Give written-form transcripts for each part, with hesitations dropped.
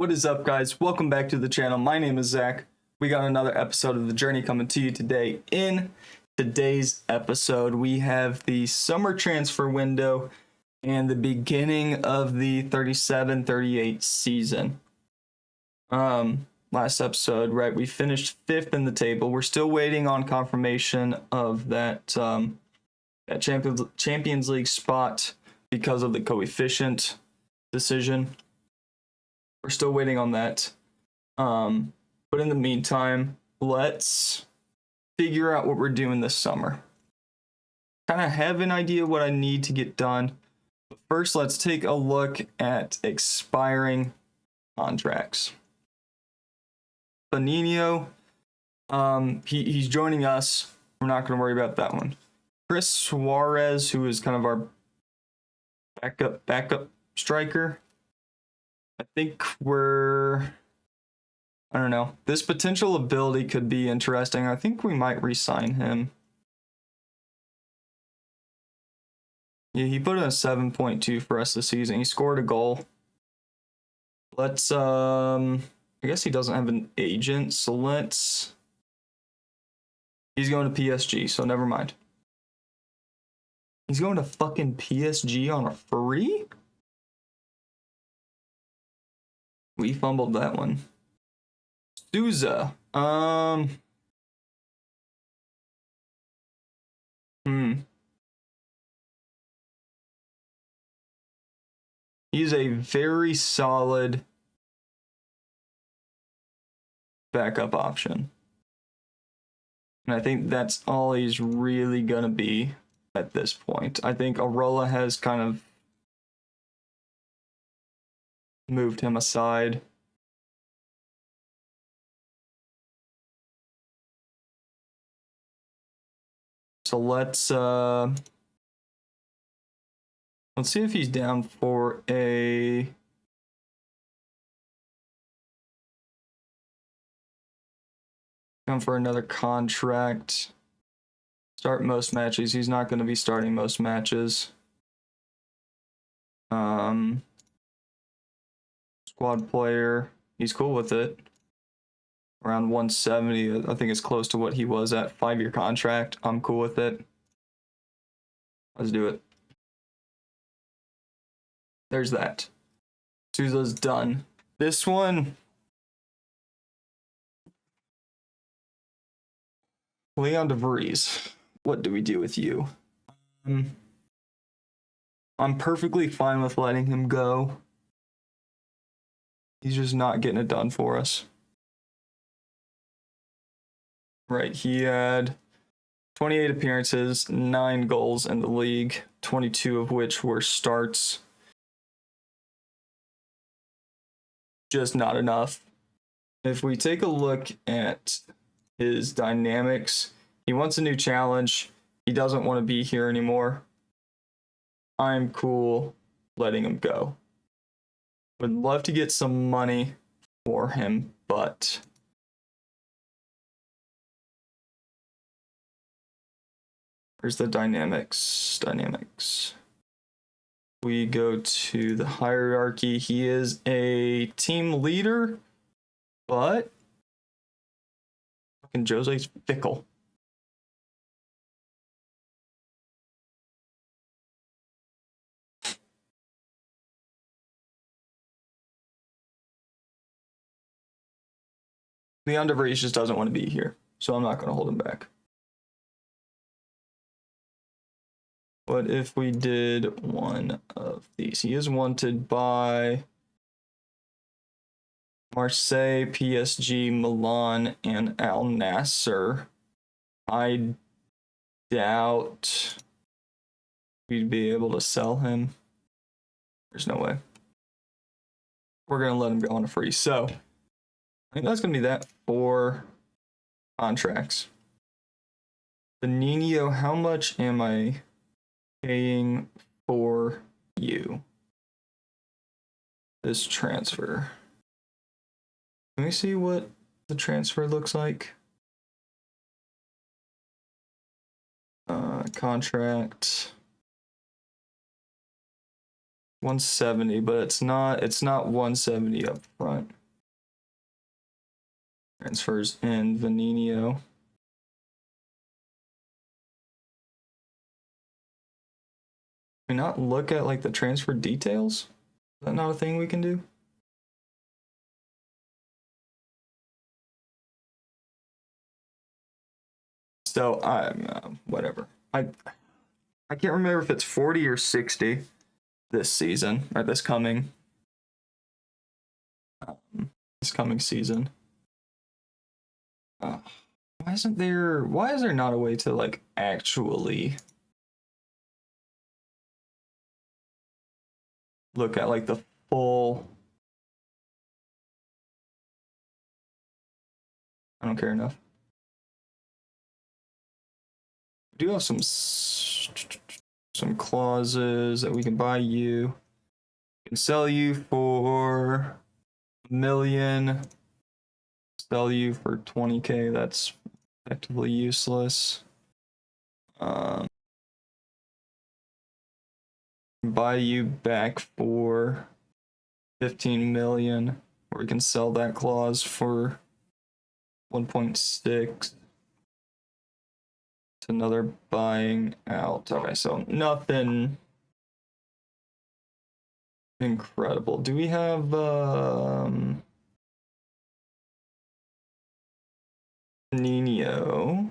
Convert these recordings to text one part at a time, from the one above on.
What is up, guys? Welcome back to the channel. My name is Zach. We got another episode of The Journey coming to you today. In today's episode, we have the summer transfer window and the beginning of the 37-38 season. Last episode, right, we finished 5th in the table. We're still waiting on confirmation of that Champions League spot because of the coefficient decision. We're still waiting on that. But in the meantime, let's figure out what we're doing this summer. Kind of have an idea what I need to get done. But first, let's take a look at expiring contracts. Benigno, he's joining us. We're not going to worry about that one. Chris Suarez, who is kind of our backup striker. I think I don't know. This potential ability could be interesting. I think we might re-sign him. Yeah, he put in a 7.2 for us this season. He scored a goal. Let's, I guess he doesn't have an agent, so he's going to PSG, so never mind. He's going to fucking PSG on a free? We fumbled that one. Souza. He's a very solid backup option. And I think that's all he's really gonna be at this point. I think Arola has kind of moved him aside. So let's see if he's down for another contract. Start most matches. He's not going to be starting most matches. Squad player, he's cool with it. Around 170, I think it's close to what he was at. 5-year contract, I'm cool with it. Let's do it. There's that. Souza's done. This one, Leon DeVries, what do we do with you? I'm perfectly fine with letting him go. He's just not getting it done for us. Right, he had 28 appearances, 9 goals in the league, 22 of which were starts. Just not enough. If we take a look at his dynamics, he wants a new challenge. He doesn't want to be here anymore. I'm cool letting him go. Would love to get some money for him, but where's the dynamics? We go to the hierarchy. He is a team leader, but fucking Jose's fickle. Leon DeVries just doesn't want to be here, so I'm not going to hold him back. What if we did one of these? He is wanted by Marseille, PSG, Milan, and Al Nassr. I doubt we'd be able to sell him. There's no way. We're going to let him go on a free. So I think that's going to be that for contracts. Benigno, how much am I paying for you? This transfer. Let me see what the transfer looks like. Contract. 170, but it's not 170 up front. Transfers in Vanino. Can we not look at like the transfer details? Is that not a thing we can do? So whatever. I can't remember if it's 40 or 60 this season or this coming season. Why is there not a way to like actually look at like the full? I don't care enough. We do have some clauses that we can buy you. We can sell you for $1 million. Sell you for 20K. That's effectively useless. Buy you back for 15 million, or we can sell that clause for 1.6. It's another buying out. Okay, so nothing incredible. Do we have Nino?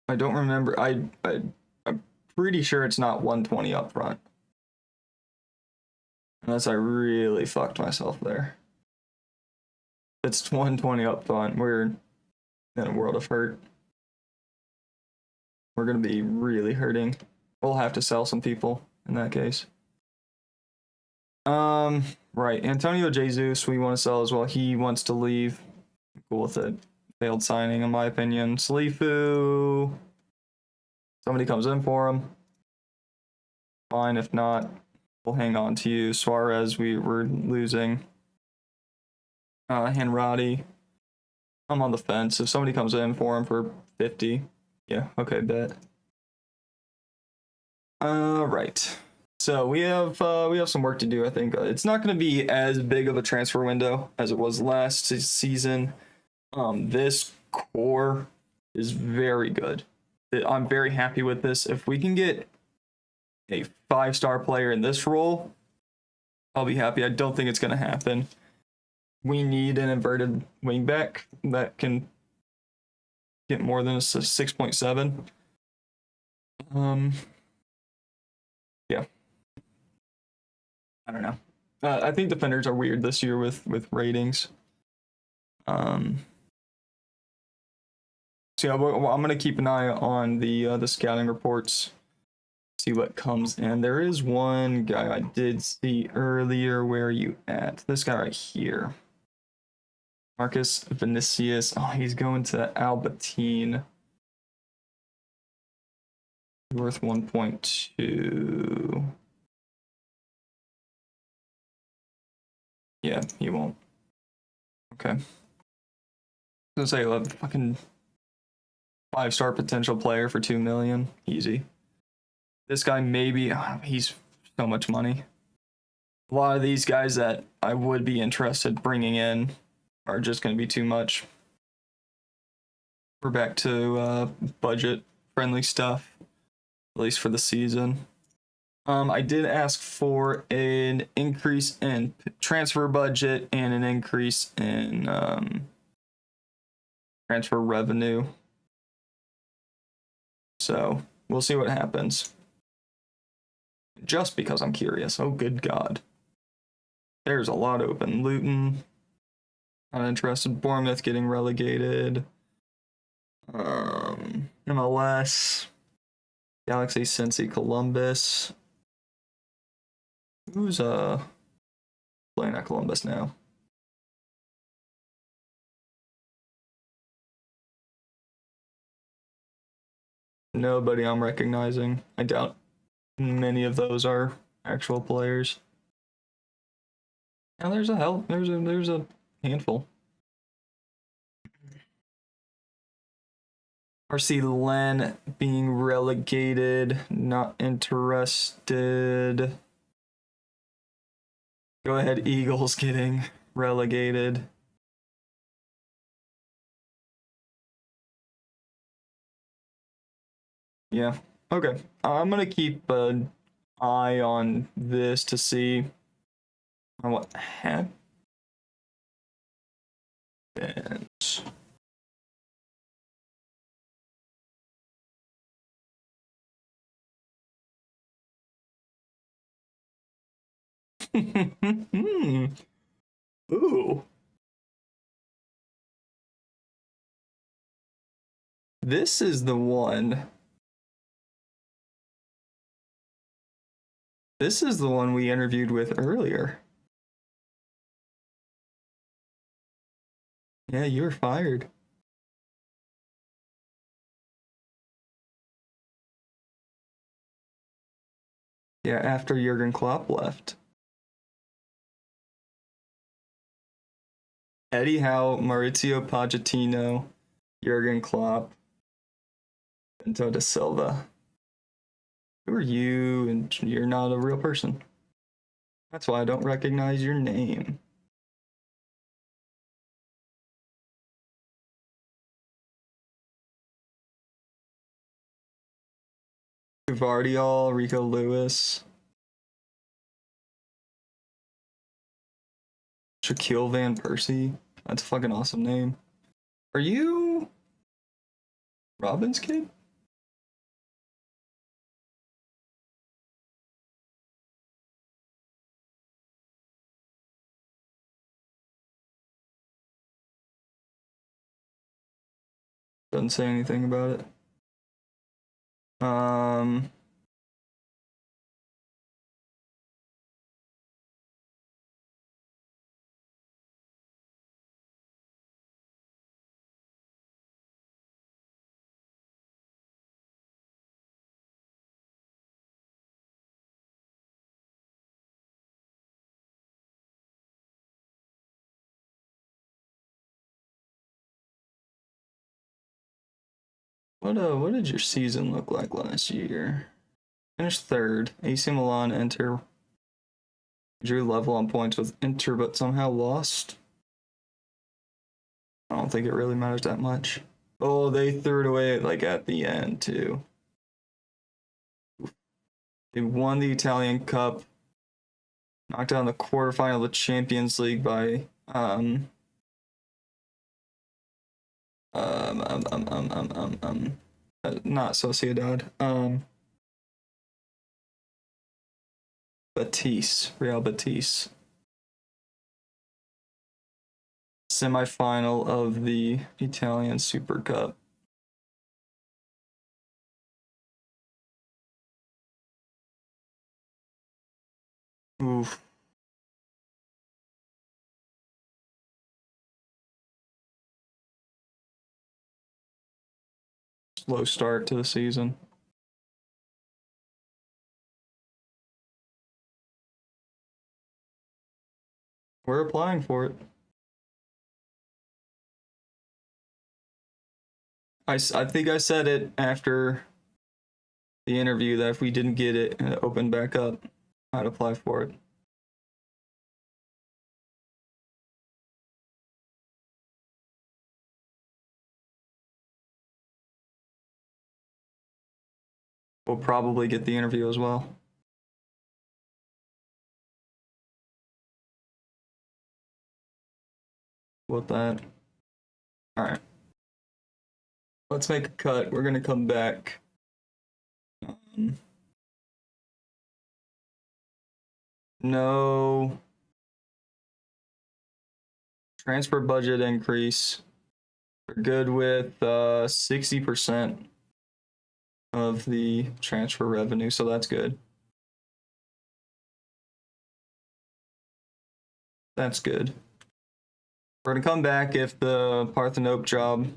I don't remember. I'm pretty sure it's not 120 up front. Unless I really fucked myself there. If it's 120 up front, we're in a world of hurt. We're gonna be really hurting. We'll have to sell some people in that case. Right, Antonio Jesus, we want to sell as well. He wants to leave. I'm cool with it. Failed signing, in my opinion. Salifu. Somebody comes in for him. Fine, if not, we'll hang on to you. Suarez, we were losing. Hanratty. I'm on the fence. If somebody comes in for him for 50, yeah, okay, bet. Right. So we have some work to do. I think it's not going to be as big of a transfer window as it was last season. This core is very good. I'm very happy with this. If we can get a 5-star player in this role, I'll be happy. I don't think it's going to happen. We need an inverted wingback that can get more than a 6.7. Yeah. I don't know. I think defenders are weird this year with ratings. So yeah, I'm gonna keep an eye on the scouting reports, see what comes in. There is one guy I did see earlier. Where are you at? This guy right here, Marcus Vinicius. Oh, he's going to Albertine. Worth 1.2. Yeah, he won't. Okay. I was gonna say, fucking 5-star potential player for 2 million. Easy. This guy maybe, he's so much money. A lot of these guys that I would be interested bringing in are just going to be too much. We're back to budget-friendly stuff, at least for the season. I did ask for an increase in transfer budget and an increase in transfer revenue. So we'll see what happens. Just because I'm curious. Oh, good God. There's a lot open. Luton, uninterested. Bournemouth getting relegated. MLS. Galaxy, Cincy, Columbus. Who's playing at Columbus now? Nobody I'm recognizing. I doubt many of those are actual players. Now there's a handful. RC Len being relegated. Not interested. Go ahead, Eagles getting relegated. Yeah, okay. I'm gonna keep an eye on this to see what happens. Ooh. This is the one. This is the one we interviewed with earlier. Yeah, you were fired. Yeah, after Jurgen Klopp left. Eddie Howe, Maurizio Pochettino, Jurgen Klopp, Bento da Silva. Who are you? And you're not a real person. That's why I don't recognize your name. Vardiol, Rico Lewis, Shaquille Van Persie. That's a fucking awesome name. Are you Robin's kid? Doesn't say anything about it. What did your season look like last year? Finished third. AC Milan, Inter. Drew level on points with Inter, but somehow lost. I don't think it really matters that much. Oh, they threw it away like at the end too. They won the Italian Cup. Knocked out in the quarterfinal of the Champions League by not Sociedad. Real Betis. Semi-final of the Italian Super Cup. Oof. Slow start to the season. We're applying for it. I think I said it after the interview that if we didn't get it and it opened back up, I'd apply for it. We'll probably get the interview as well. What that? All right. Let's make a cut. We're gonna come back. No transfer budget increase. We're good with 60% of the transfer revenue, so that's good. That's good. We're gonna come back if the Parthenope job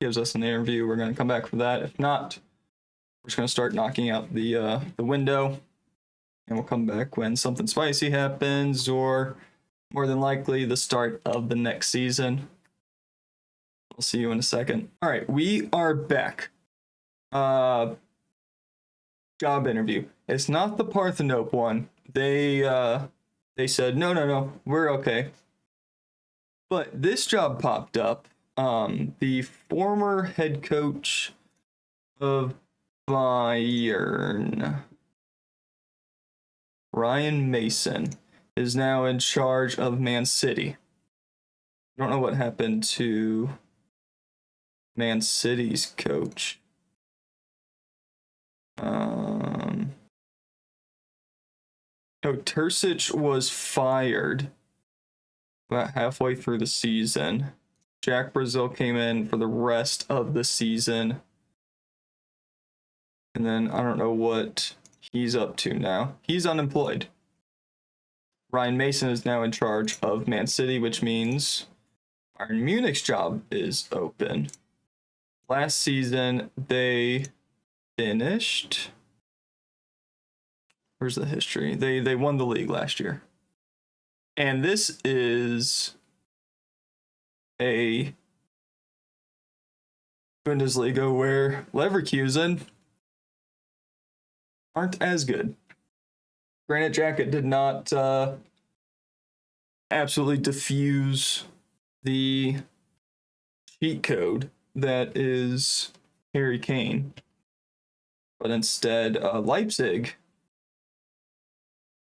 gives us an interview. We're gonna come back for that. If not, we're just gonna start knocking out the window, and we'll come back when something spicy happens, or more than likely the start of the next season. I'll see you in a second. All right, we are back. Job interview. It's not the Parthenope one. They said no, we're okay. But this job popped up. The former head coach of Bayern, Ryan Mason, is now in charge of Man City. I don't know what happened to Man City's coach. Terzic was fired about halfway through the season. Jack Brazil came in for the rest of the season. And then I don't know what he's up to now. He's unemployed. Ryan Mason is now in charge of Man City, which means Bayern Munich's job is open. Last season, they finished... Where's the history? They won the league last year. And this is a Bundesliga where Leverkusen aren't as good. Granite Jacket did not absolutely diffuse the cheat code that is Harry Kane. But instead, Leipzig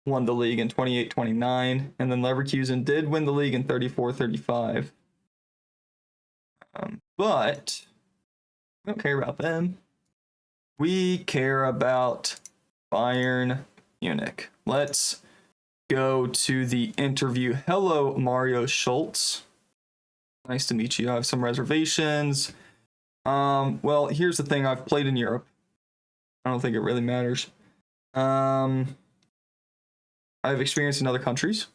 won the league in 28-29, and then Leverkusen did win the league in 34-35. But we don't care about them. We care about Bayern Munich. Let's go to the interview. Hello, Mario Schultz. Nice to meet you. I have some reservations. Well, here's the thing. I've played in Europe. I don't think it really matters. I have experience in other countries.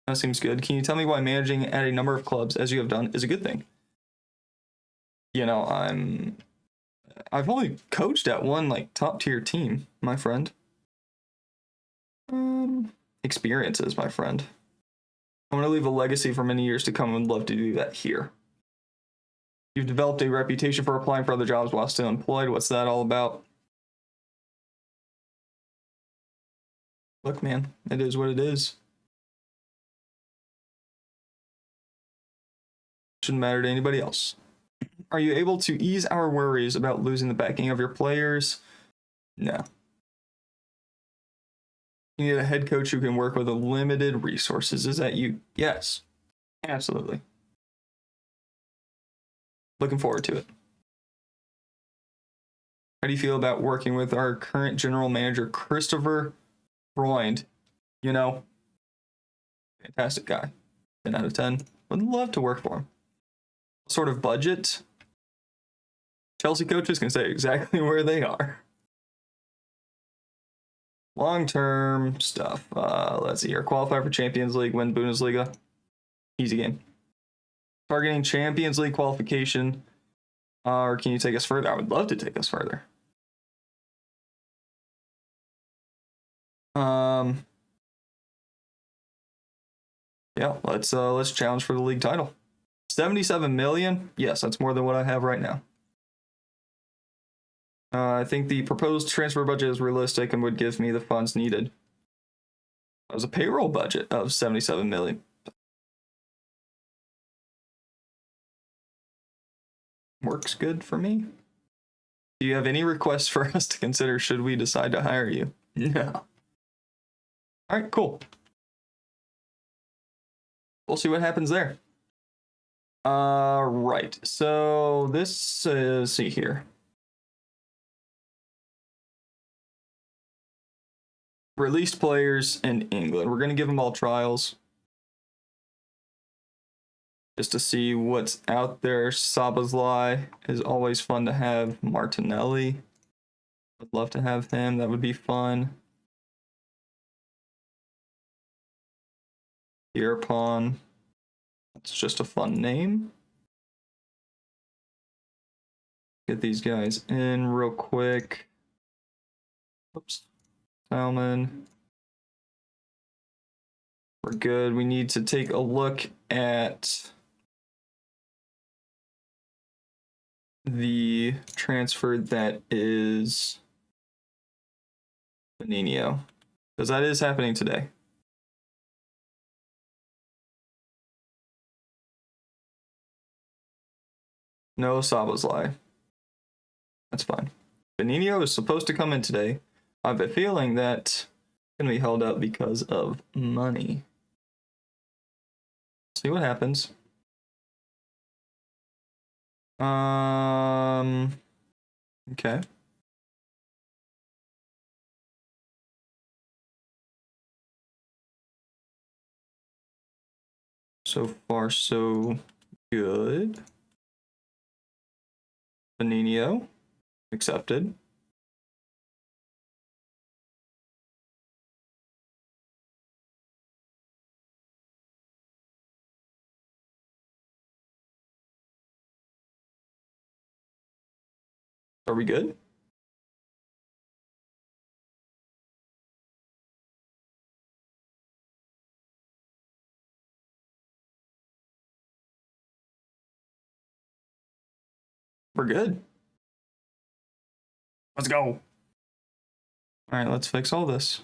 That seems good. Can you tell me why managing at a number of clubs, as you have done, is a good thing? You know, I've only coached at one, like, top-tier team, my friend. Experiences, my friend. I want to leave a legacy for many years to come and would love to do that here. You've developed a reputation for applying for other jobs while still employed. What's that all about? Look, man, it is what it is. Shouldn't matter to anybody else. Are you able to ease our worries about losing the backing of your players? No. You need a head coach who can work with limited resources. Is that you? Yes, absolutely. Looking forward to it. How do you feel about working with our current general manager, Christopher Freund? You know, fantastic guy. 10 out of 10. Would love to work for him. What sort of budget? Chelsea coaches can say exactly where they are. Long-term stuff. Let's see here. Qualify for Champions League, win Bundesliga. Easy game. Targeting Champions League qualification. Or can you take us further? I would love to take us further. Yeah, let's challenge for the league title. 77 million? Yes, that's more than what I have right now. I think the proposed transfer budget is realistic and would give me the funds needed. That was a payroll budget of 77 million. Works good for me. Do you have any requests for us to consider should we decide to hire you? No. All right, cool. We'll see what happens there. Right. So this is, see here. Released players in England. We're going to give them all trials. Just to see what's out there. Szoboszlai is always fun to have. Martinelli. Would love to have him. That would be fun. Pierpon. That's just a fun name. Get these guys in real quick. Oops. Salmon. We're good. We need to take a look at the transfer that is Benigno, because that is happening today. No Szoboszlai. That's fine. Benigno is supposed to come in today. I have a feeling that going to be held up because of money. See what happens. Okay. So far, so good. Benigno, accepted. Are we good? We're good. Let's go. All right, let's fix all this.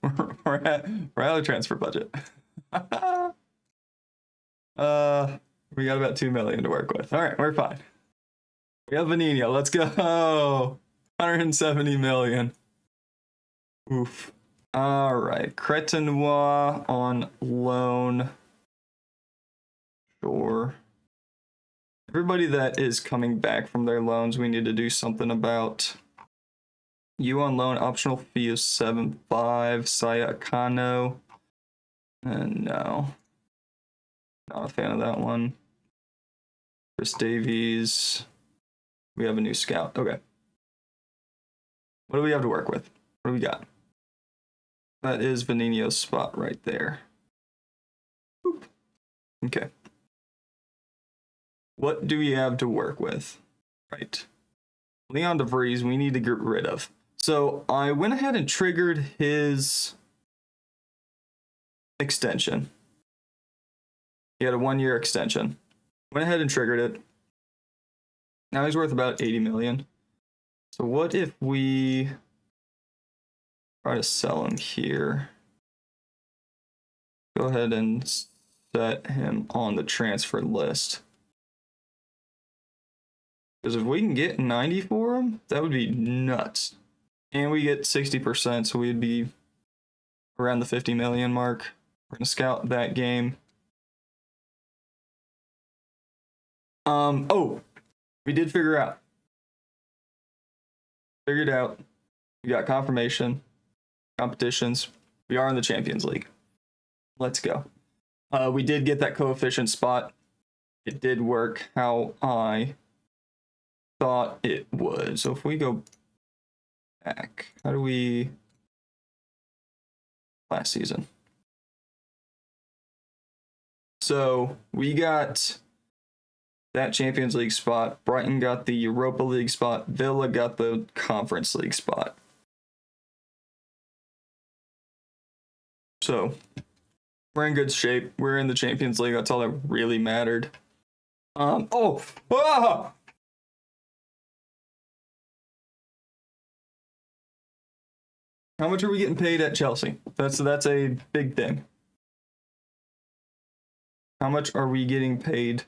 we're at the transfer budget. We got about 2 million to work with. All right, we're fine. We have Benigno. Let's go. 170 million. Oof. All right, Cretinois on loan. Sure. Everybody that is coming back from their loans, we need to do something about. You on loan, optional fee is 7.5. Saya Akano. No. Not a fan of that one. Chris Davies. We have a new scout. Okay. What do we have to work with? What do we got? That is Benigno's spot right there. Boop. Okay. What do we have to work with? Right. Leon DeVries, we need to get rid of. So I went ahead and triggered his extension. He had a 1-year extension. Went ahead and triggered it. Now he's worth about 80 million. So what if we try to sell him here? Go ahead and set him on the transfer list. Because if we can get 90 for him, that would be nuts. And we get 60%, so we'd be around the 50 million mark. We're going to scout that game. Oh, we did figure out. Figured out. We got confirmation. Competitions. We are in the Champions League. Let's go. We did get that coefficient spot. It did work how I thought it would. So if we go back, how do we last season? So we got that Champions League spot. Brighton got the Europa League spot. Villa got the Conference League spot. So we're in good shape. We're in the Champions League. That's all that really mattered. Oh! Ah! How much are we getting paid at Chelsea? That's a big thing. How much are we getting paid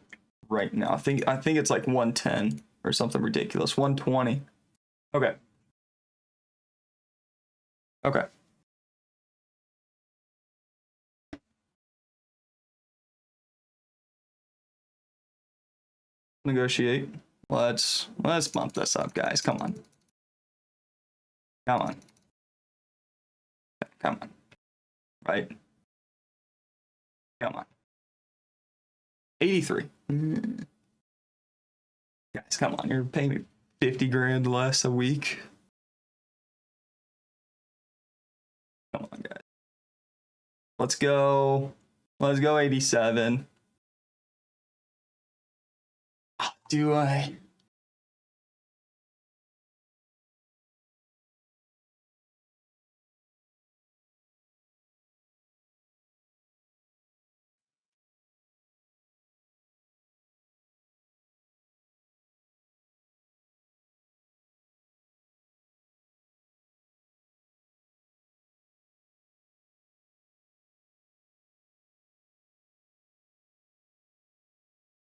right now? I think it's like 110 or something ridiculous. 120. Okay. Okay. Negotiate. Let's bump this up, guys. Come on. Come on. Come on. Right? Come on. 83. Guys, come on. You're paying me 50 grand less a week. Come on, guys. Let's go. Let's go 87. Do I?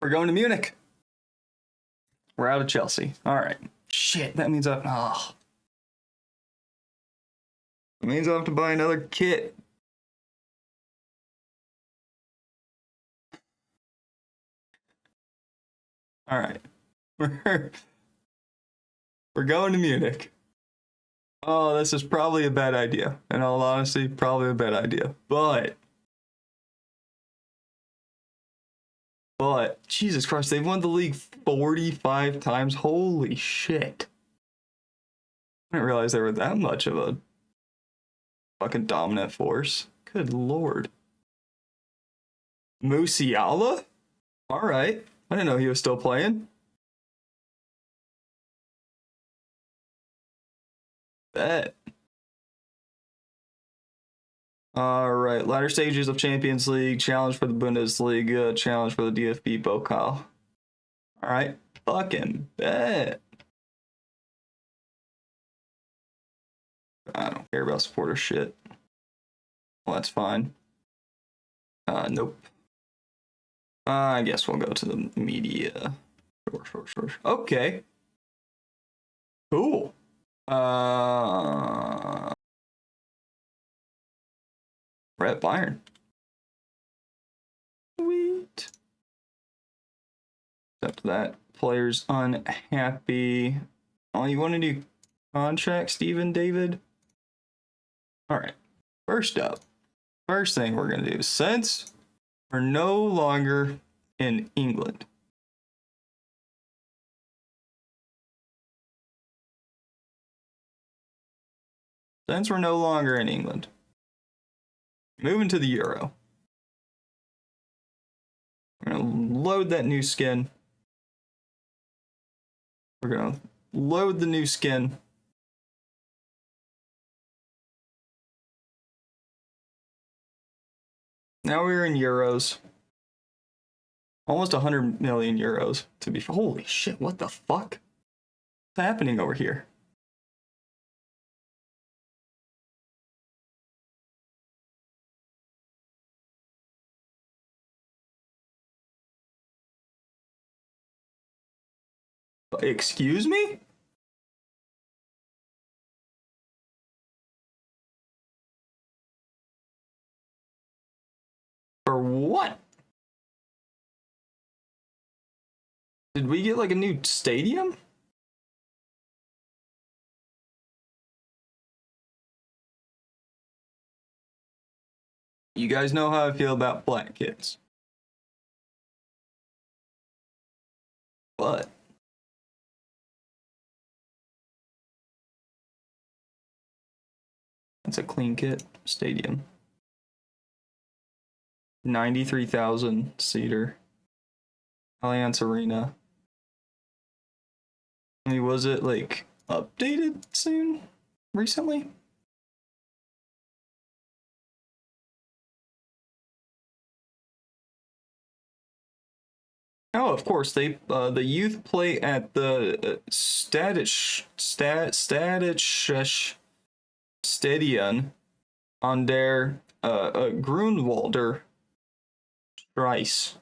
We're going to Munich. We're out of Chelsea. All right. Shit, that means it means I have to buy another kit. All right. We're going to Munich. Oh, this is probably a bad idea. In all honesty, probably a bad idea. But Jesus Christ, they've won the league 45 times. Holy shit. I didn't realize they were that much of a fucking dominant force. Good lord. Musiala? Alright. I didn't know he was still playing. Bet. Alright, latter stages of Champions League, challenge for the Bundesliga, challenge for the DFB Pokal. Alright, fucking bet. I don't care about supporter shit. Well, that's fine. Nope. I guess we'll go to the media. Sure. Okay. Cool. We're at Bayern. Sweet. Except that player's unhappy. Oh, you want to do contract, Steven David? Alright. First up. First thing we're going to do. Since we're no longer in England. Since we're no longer in England. Moving to the Euro. We're going to load that new skin. We're going to load the new skin. Now we're in euros. Almost 100 million euros to be. Holy shit, what the fuck? What's happening over here? Excuse me? For what? Did we get like a new stadium? You guys know how I feel about black kids. But it's a clean kit stadium. 93,000 seater. Allianz Arena. I mean, was it like updated soon? Recently? Oh, of course, they the youth play at the Stadion on der Grunwalder Straße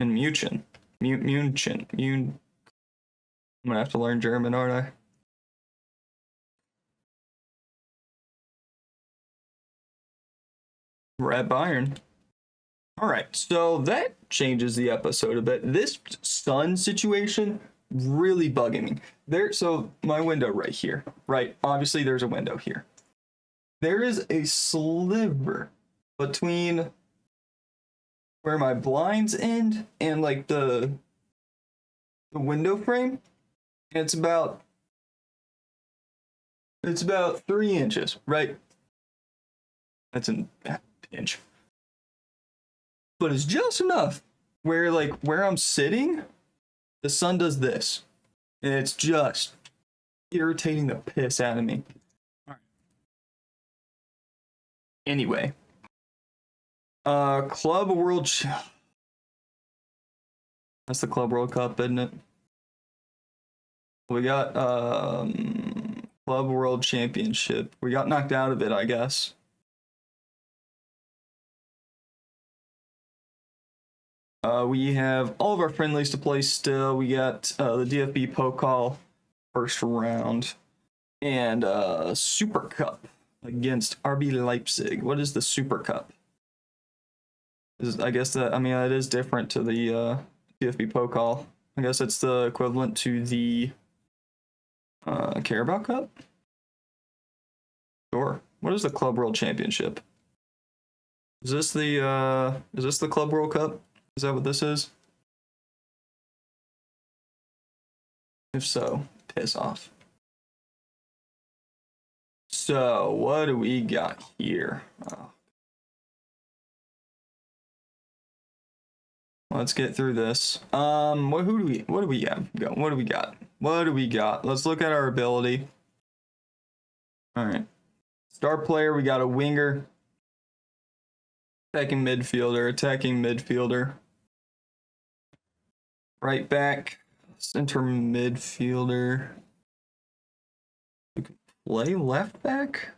in München. I'm gonna have to learn German, aren't I? We're at Bayern. Alright, so that changes the episode a bit. This sun situation really bugging me. So my window right here, right? Obviously there's a window here. There is a sliver between where my blinds end and like the window frame. And it's about 3 inches, right? That's an inch. But it's just enough where I'm sitting, the sun does this. And it's just irritating the piss out of me. All right. Anyway. Club World That's the Club World Cup, isn't it? We got Club World Championship. We got knocked out of it, I guess. We have all of our friendlies to play still. We got the DFB Pokal first round and Super Cup against RB Leipzig. What is the Super Cup? I guess that, I mean, it is different to the DFB Pokal. I guess it's the equivalent to the Carabao Cup? Sure. What is the Club World Championship? Is this the Club World Cup? Is that what this is? If so, piss off. So, what do we got here? Oh. Let's get through this. What do we got? Let's look at our ability. All right. Star player, we got a winger. Attacking midfielder. Right back, center midfielder. You can play left back?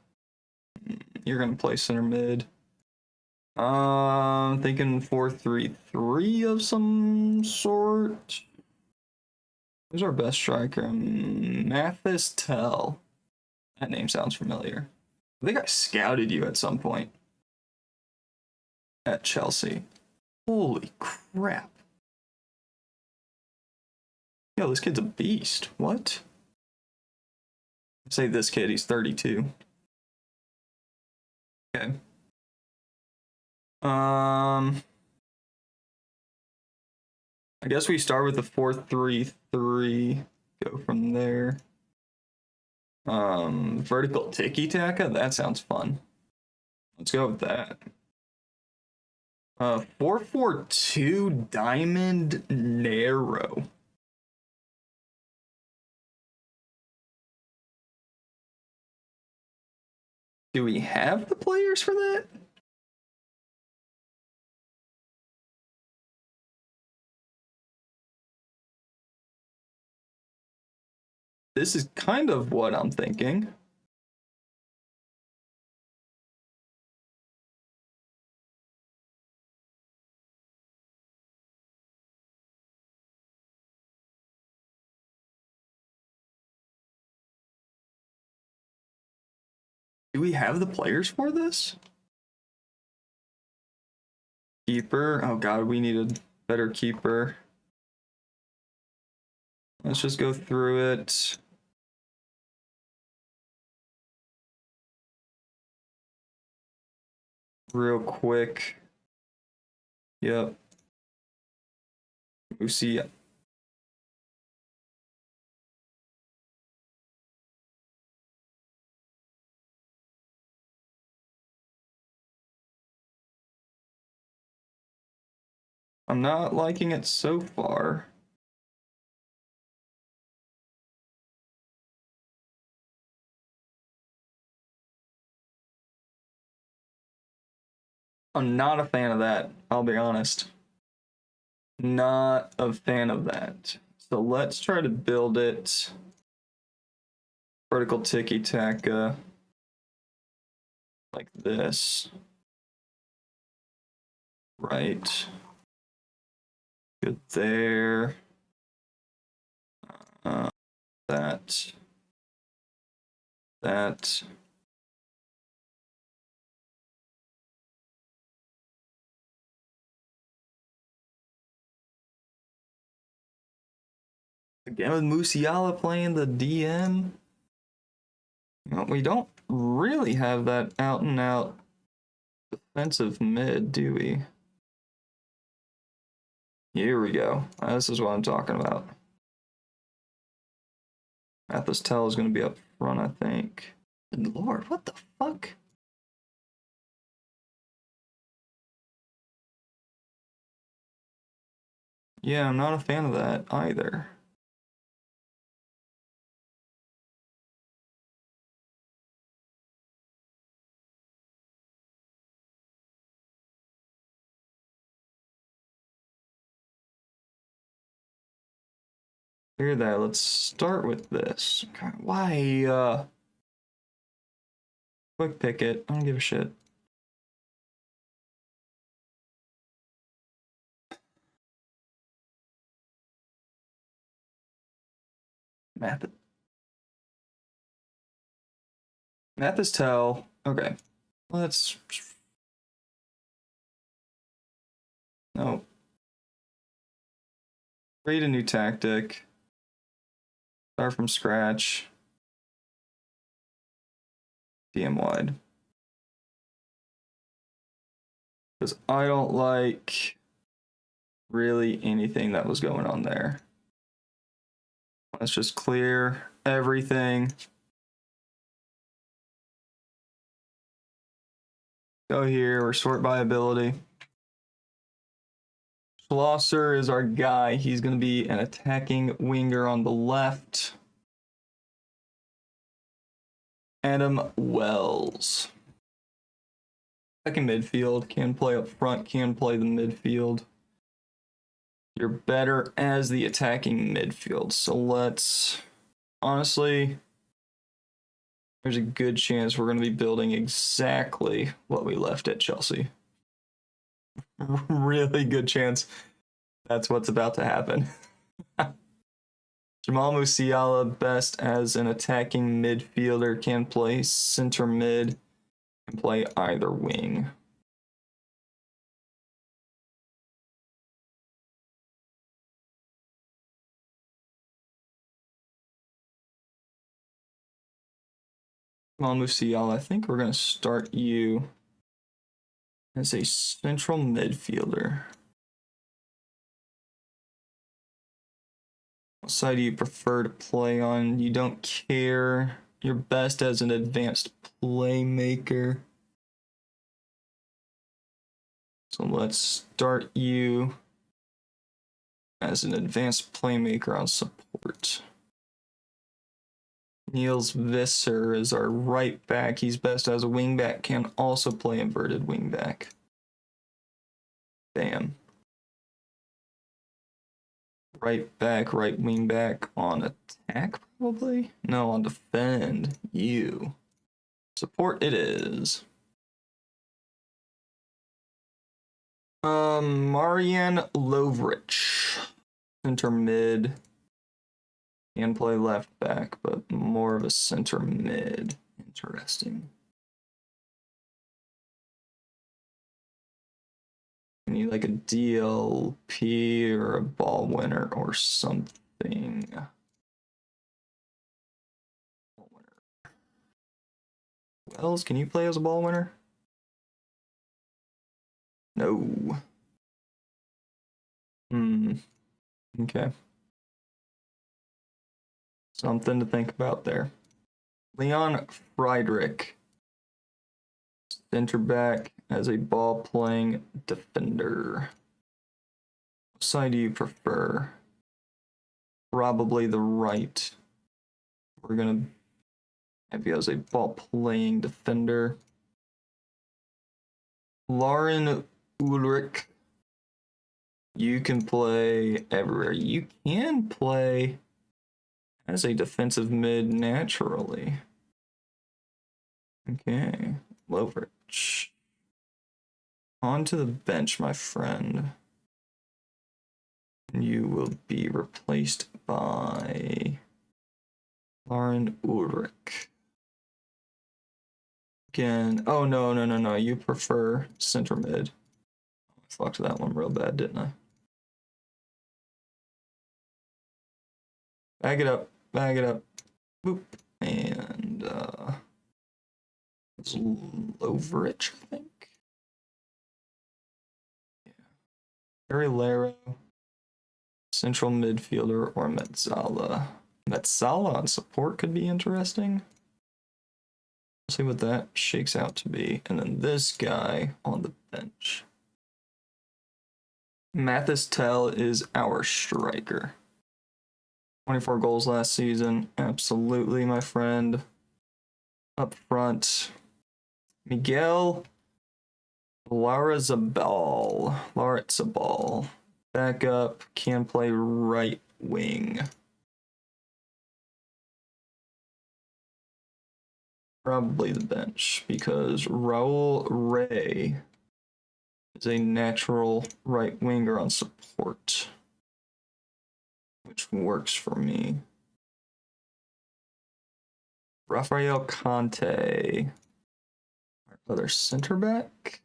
You're gonna play center mid. Thinking 4-3-3 of some sort. Who's our best striker? Mathis Tell. That name sounds familiar. I think I scouted you at some point. At Chelsea. Holy crap. Yo, this kid's a beast. What? Say this kid, he's 32. Okay. I guess we start with the 4-3-3. Go from there. Vertical tiki-taka? That sounds fun. Let's go with that. 4-4-2 diamond narrow. Do we have the players for that? This is kind of what I'm thinking. Do we have the players for this? Keeper. Oh god, we need a better keeper. Let's just go through it. Real quick. Yep. Lucy. I'm not liking it so far. I'm not a fan of that, I'll be honest. Not a fan of that. So let's try to build it. Vertical tiki-taka. Like this. Right. Good there. That. Again with Musiala playing the DM. Well, we don't really have that out and out defensive mid, do we? Here we go. This is what I'm talking about. Mathis Tell is going to be up front, I think. Good lord, what the fuck? Yeah, I'm not a fan of that either. Hear that, let's start with this. Okay, why, quick pick it, I don't give a shit. Mathis Tell. Okay. Let's. No. Create a new tactic. Start from scratch. DM wide. Because I don't like really anything that was going on there. Let's just clear everything. Go here, or sort by ability. Schlosser is our guy. He's going to be an attacking winger on the left. Adam Wells. Second midfield. Can play up front, can play the midfield. You're better as the attacking midfield. So let's... Honestly, there's a good chance we're going to be building exactly what we left at Chelsea. Really good chance that's what's about to happen. Jamal Musiala, best as an attacking midfielder, can play center mid, can play either wing. Jamal Musiala, I think we're going to start you as a central midfielder. What side do you prefer to play on? You don't care. You're best as an advanced playmaker. So let's start you as an advanced playmaker on support. Niels Visser is our right back. He's best as a wing back, can also play inverted wing back. Bam. Right back, right wing back on attack, probably? No, on defend. You. Support it is. Marian Lovrich. Center mid. Can play left back, but more of a center mid. Interesting. I need like a DLP or a ball winner or something. Wells, can you play as a ball winner? No. Okay. Something to think about there. Leon Friedrich. Center back as a ball playing defender. What side do you prefer? Probably the right. We're gonna have you as a ball playing defender. Lauren Ulrich. You can play everywhere. You can play as a defensive mid naturally. Okay. Lovrich. Onto the bench, my friend. You will be replaced by Lauren Ulrich. Again, oh no. You prefer center mid. I fucked that one real bad, didn't I? Bag it up. Boop. And it's Lovrich, I think. Yeah. Harry Laro. Central midfielder or Metzala. Metzala on support could be interesting. Let's see what that shakes out to be. And then this guy on the bench. Mathis Tell is our striker. 24 goals last season. Absolutely, my friend. Up front, Miguel Larrazabal. Back up, can play right wing. Probably the bench, because Raul Ray is a natural right winger on support, which works for me. Rafael Conte. Our other center back.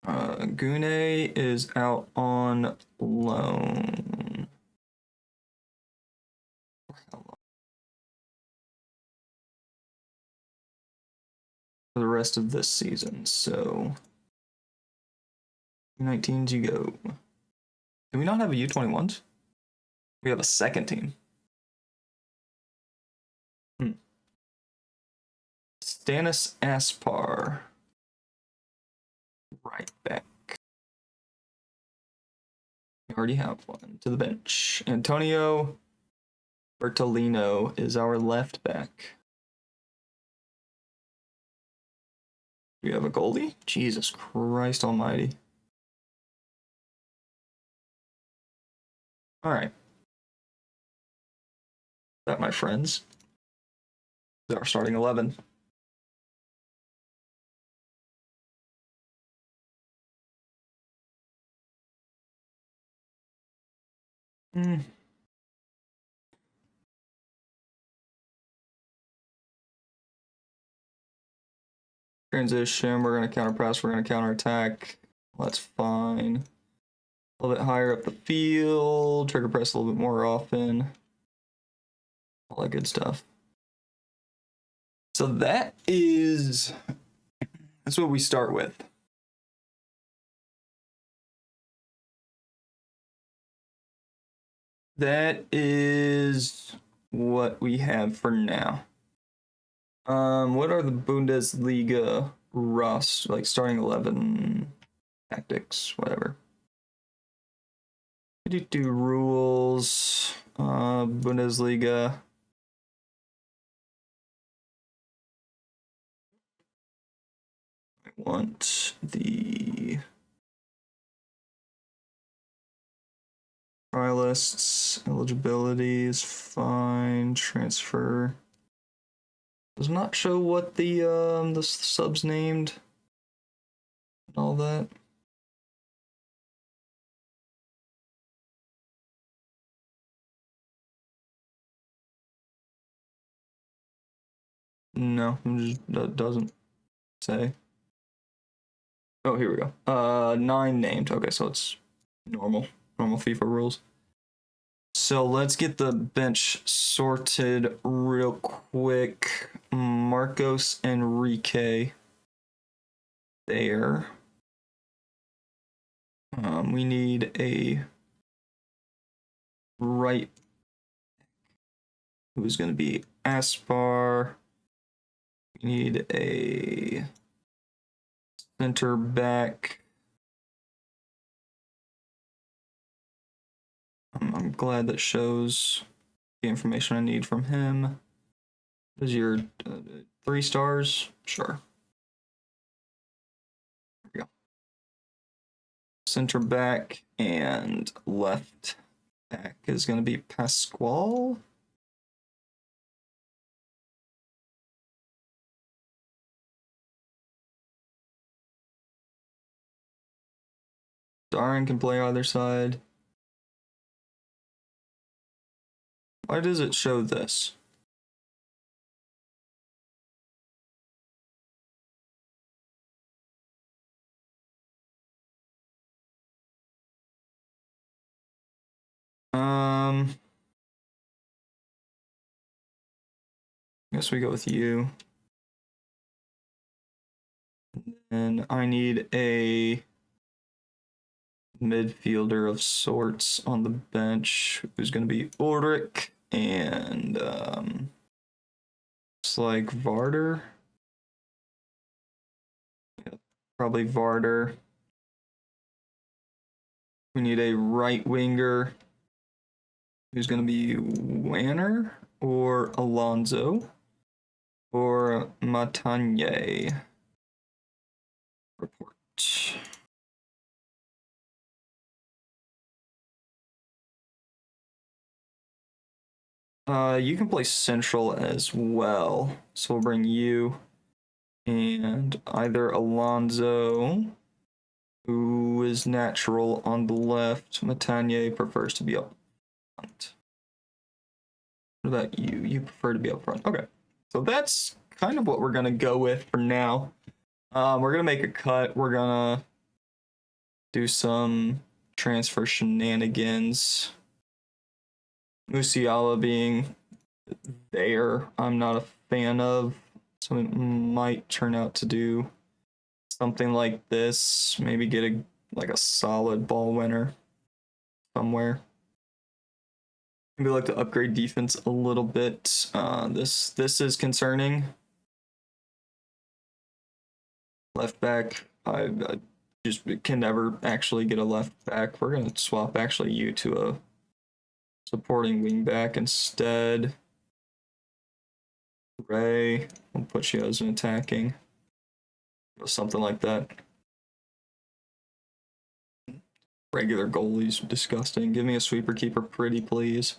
Gune is out on loan. For the rest of this season, so 19s you go. Do we not have a U21s? We have a second team. Stanis Aspar. Right back. We already have one. To the bench. Antonio Bertolino is our left back. Do we have a goalie? Jesus Christ almighty. Alright. That, my friends, is our starting 11. Transition, we're going to counter press, we're going to counter attack. That's fine. A little bit higher up the field, trigger press a little bit more often. All that good stuff. So that's what we start with. That is what we have for now. What are the Bundesliga like starting 11 tactics, whatever. Do rules, Bundesliga. I want the try lists, eligibility is fine, transfer. Does not show what the sub's named and all that. No, it doesn't say. Oh, here we go. 9 named. Okay, so it's normal FIFA rules. So let's get the bench sorted real quick. Marcos Enrique there. We need a right, who's going to be Aspar. We need a center back. I'm glad that shows the information I need from him. Is your 3 stars? Sure. There we go. Center back and left back is going to be Pascual. Darren can play either side. Why does it show this? I guess we go with you. And I need a midfielder of sorts on the bench who's going to be Ulrich and looks like Varder. Yeah, probably Varder. We need a right winger who's going to be Wanner or Alonso or Matanye. Report. You can play central as well. So we'll bring you and either Alonso, who is natural on the left. Matanye prefers to be up front. What about you? You prefer to be up front. Okay. So that's kind of what we're going to go with for now. We're going to make a cut. We're going to do some transfer shenanigans. Musiala being there, I'm not a fan of. So it might turn out to do something like this. Maybe get a solid ball winner somewhere. Maybe like to upgrade defense a little bit. This is concerning. Left back, I just can never actually get a left back. We're gonna swap actually you to a supporting wing back instead. Ray, we'll put you as an attacking. Or something like that. Regular goalie's disgusting. Give me a sweeper keeper, pretty please.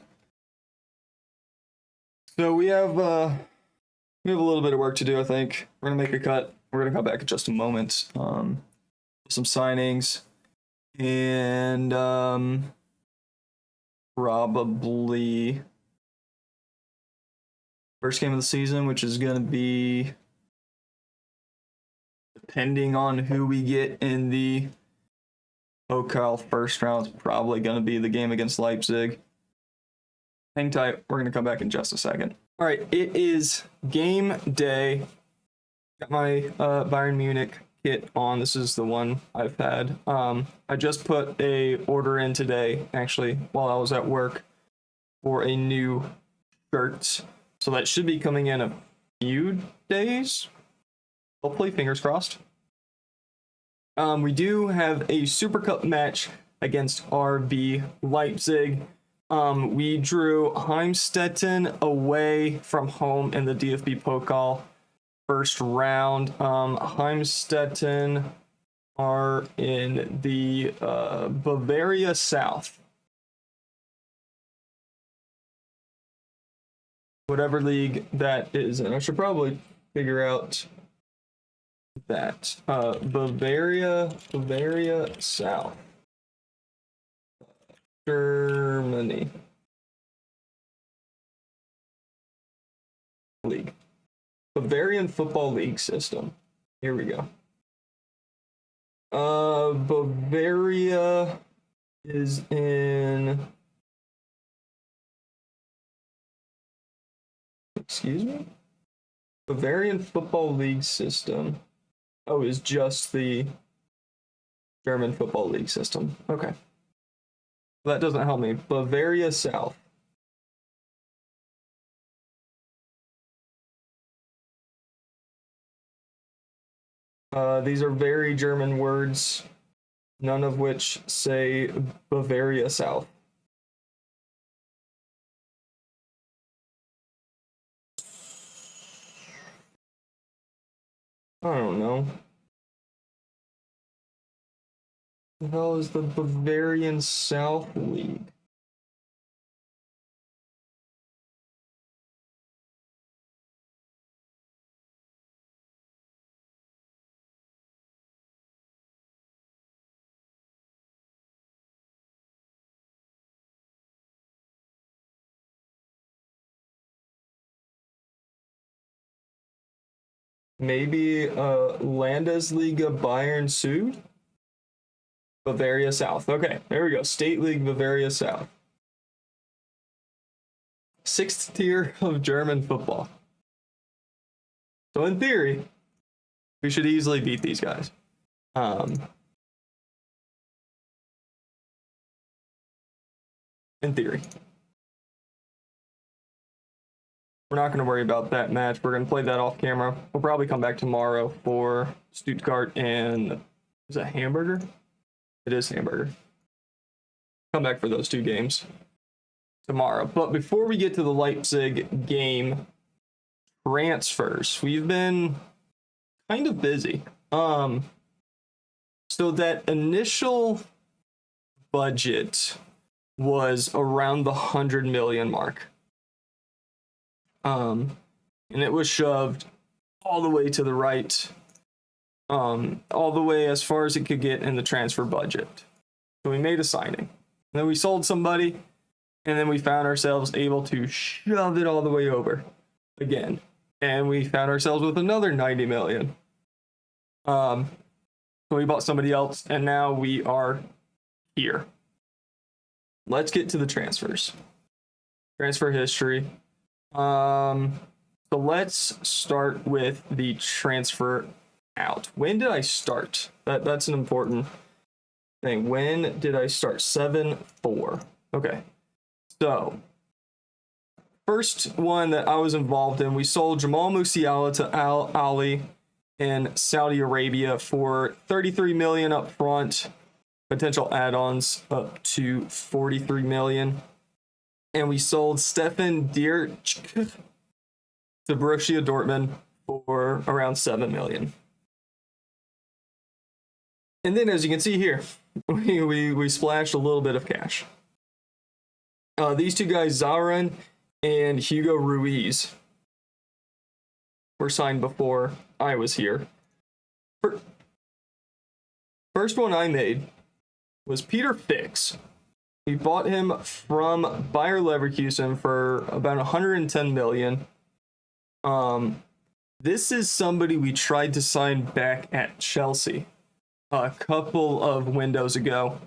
So we have a little bit of work to do, I think. We're gonna make a cut. We're gonna come back in just a moment. Some signings and probably first game of the season, which is gonna be, depending on who we get in the Pokal first round, is probably going to be the game against Leipzig. Hang tight. We're going to come back in just a second. All right, it is game day. Got my Bayern Munich kit on. This is the one I've had. I just put a order in today, actually, while I was at work, for a new shirt. So that should be coming in a few days. Hopefully, fingers crossed. We do have a Super Cup match against RB Leipzig. We drew Heimstetten away from home in the DFB Pokal first round. Heimstetten are in the Bavaria South. Whatever league that is, and I should probably figure out that. Bavaria South. Germany. League. Bavarian Football League system. Here we go. Bavaria is in... Excuse me? Bavarian Football League system. Oh, is just the German Football League system. Okay. That doesn't help me. Bavaria South. These are very German words, none of which say Bavaria South. I don't know. The hell is the Bavarian South League? Maybe Landesliga Bayern Süd? Bavaria South. Okay, there we go. State League Bavaria South. 6th tier of German football. So in theory, we should easily beat these guys. In theory. We're not going to worry about that match. We're going to play that off camera. We'll probably come back tomorrow for Stuttgart and... Is that Hamburger? It is Hamburger. Come back for those two games tomorrow. But before we get to the Leipzig game, transfers. We've been kind of busy. So that initial budget was around the 100 million mark. And it was shoved all the way to the right, all the way as far as it could get in the transfer budget. So we made a signing. And then we sold somebody, And then we found ourselves able to shove it all the way over again. And we found ourselves with another 90 million. So we bought somebody else, and now we are here. Let's get to the transfers. Transfer history. So let's start with the transfer out. When did I start? That's an important thing. When did I start? 7/4. Okay. So, first one that I was involved in, we sold Jamal Musiala to Al Ali in Saudi Arabia for 33 million up front, potential add-ons up to 43 million. And we sold Stefan Diertsch to Borussia Dortmund for around 7 million. And then, as you can see here, we splashed a little bit of cash. These two guys, Zaran and Hugo Ruiz, were signed before I was here. First one I made was Peter Fix. We bought him from Bayer Leverkusen for about 110 million. This is somebody we tried to sign back at Chelsea a couple of windows ago,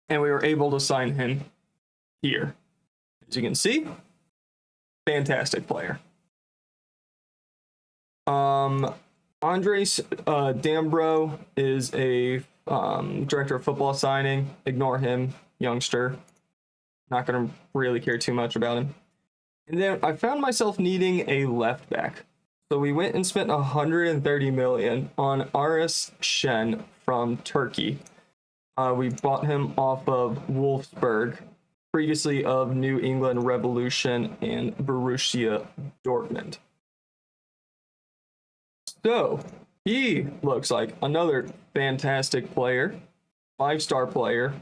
and we were able to sign him here. As you can see, fantastic player. Andres Dambro is a director of football signing. Ignore him, youngster. Not going to really care too much about him. And then I found myself needing a left back. So we went and spent 130 million on Aris Shen from Turkey. We bought him off of Wolfsburg, previously of New England Revolution and Borussia Dortmund. So he looks like another fantastic player, 5-star player.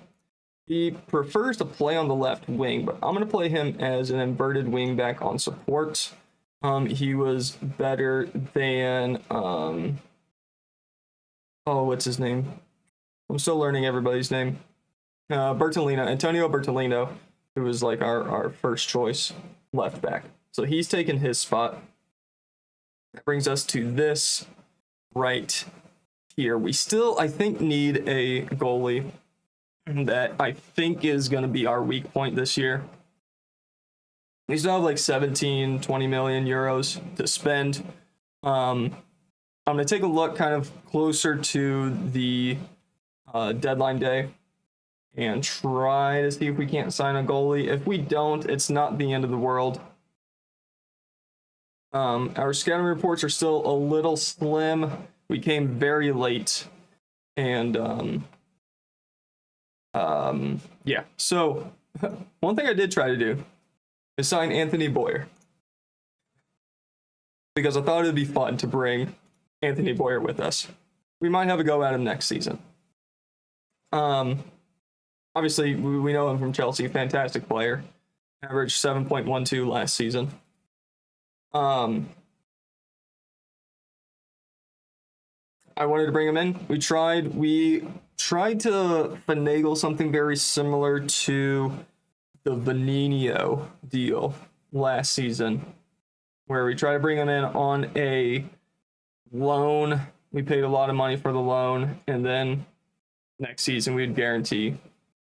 He prefers to play on the left wing, but I'm going to play him as an inverted wing back on support. He was better than, what's his name? I'm still learning everybody's name. Antonio Bertolino, who was like our first choice left back. So he's taken his spot. That brings us to this right here. We still, I think, need a goalie that I think is going to be our weak point this year. We still have like 17, 20 million euros to spend. I'm going to take a look kind of closer to the deadline day and try to see if we can't sign a goalie. If we don't, it's not the end of the world. Our scouting reports are still a little slim. We came very late. And yeah, so one thing I did try to do is sign Anthony Boyer, because I thought it would be fun to bring Anthony Boyer with us. We might have a go at him next season. Obviously, we know him from Chelsea, fantastic player, averaged 7.12 last season. I wanted to bring him in. We tried to finagle something very similar to the Benigno deal last season, where we tried to bring him in on a loan. We paid a lot of money for the loan, and then next season we'd guarantee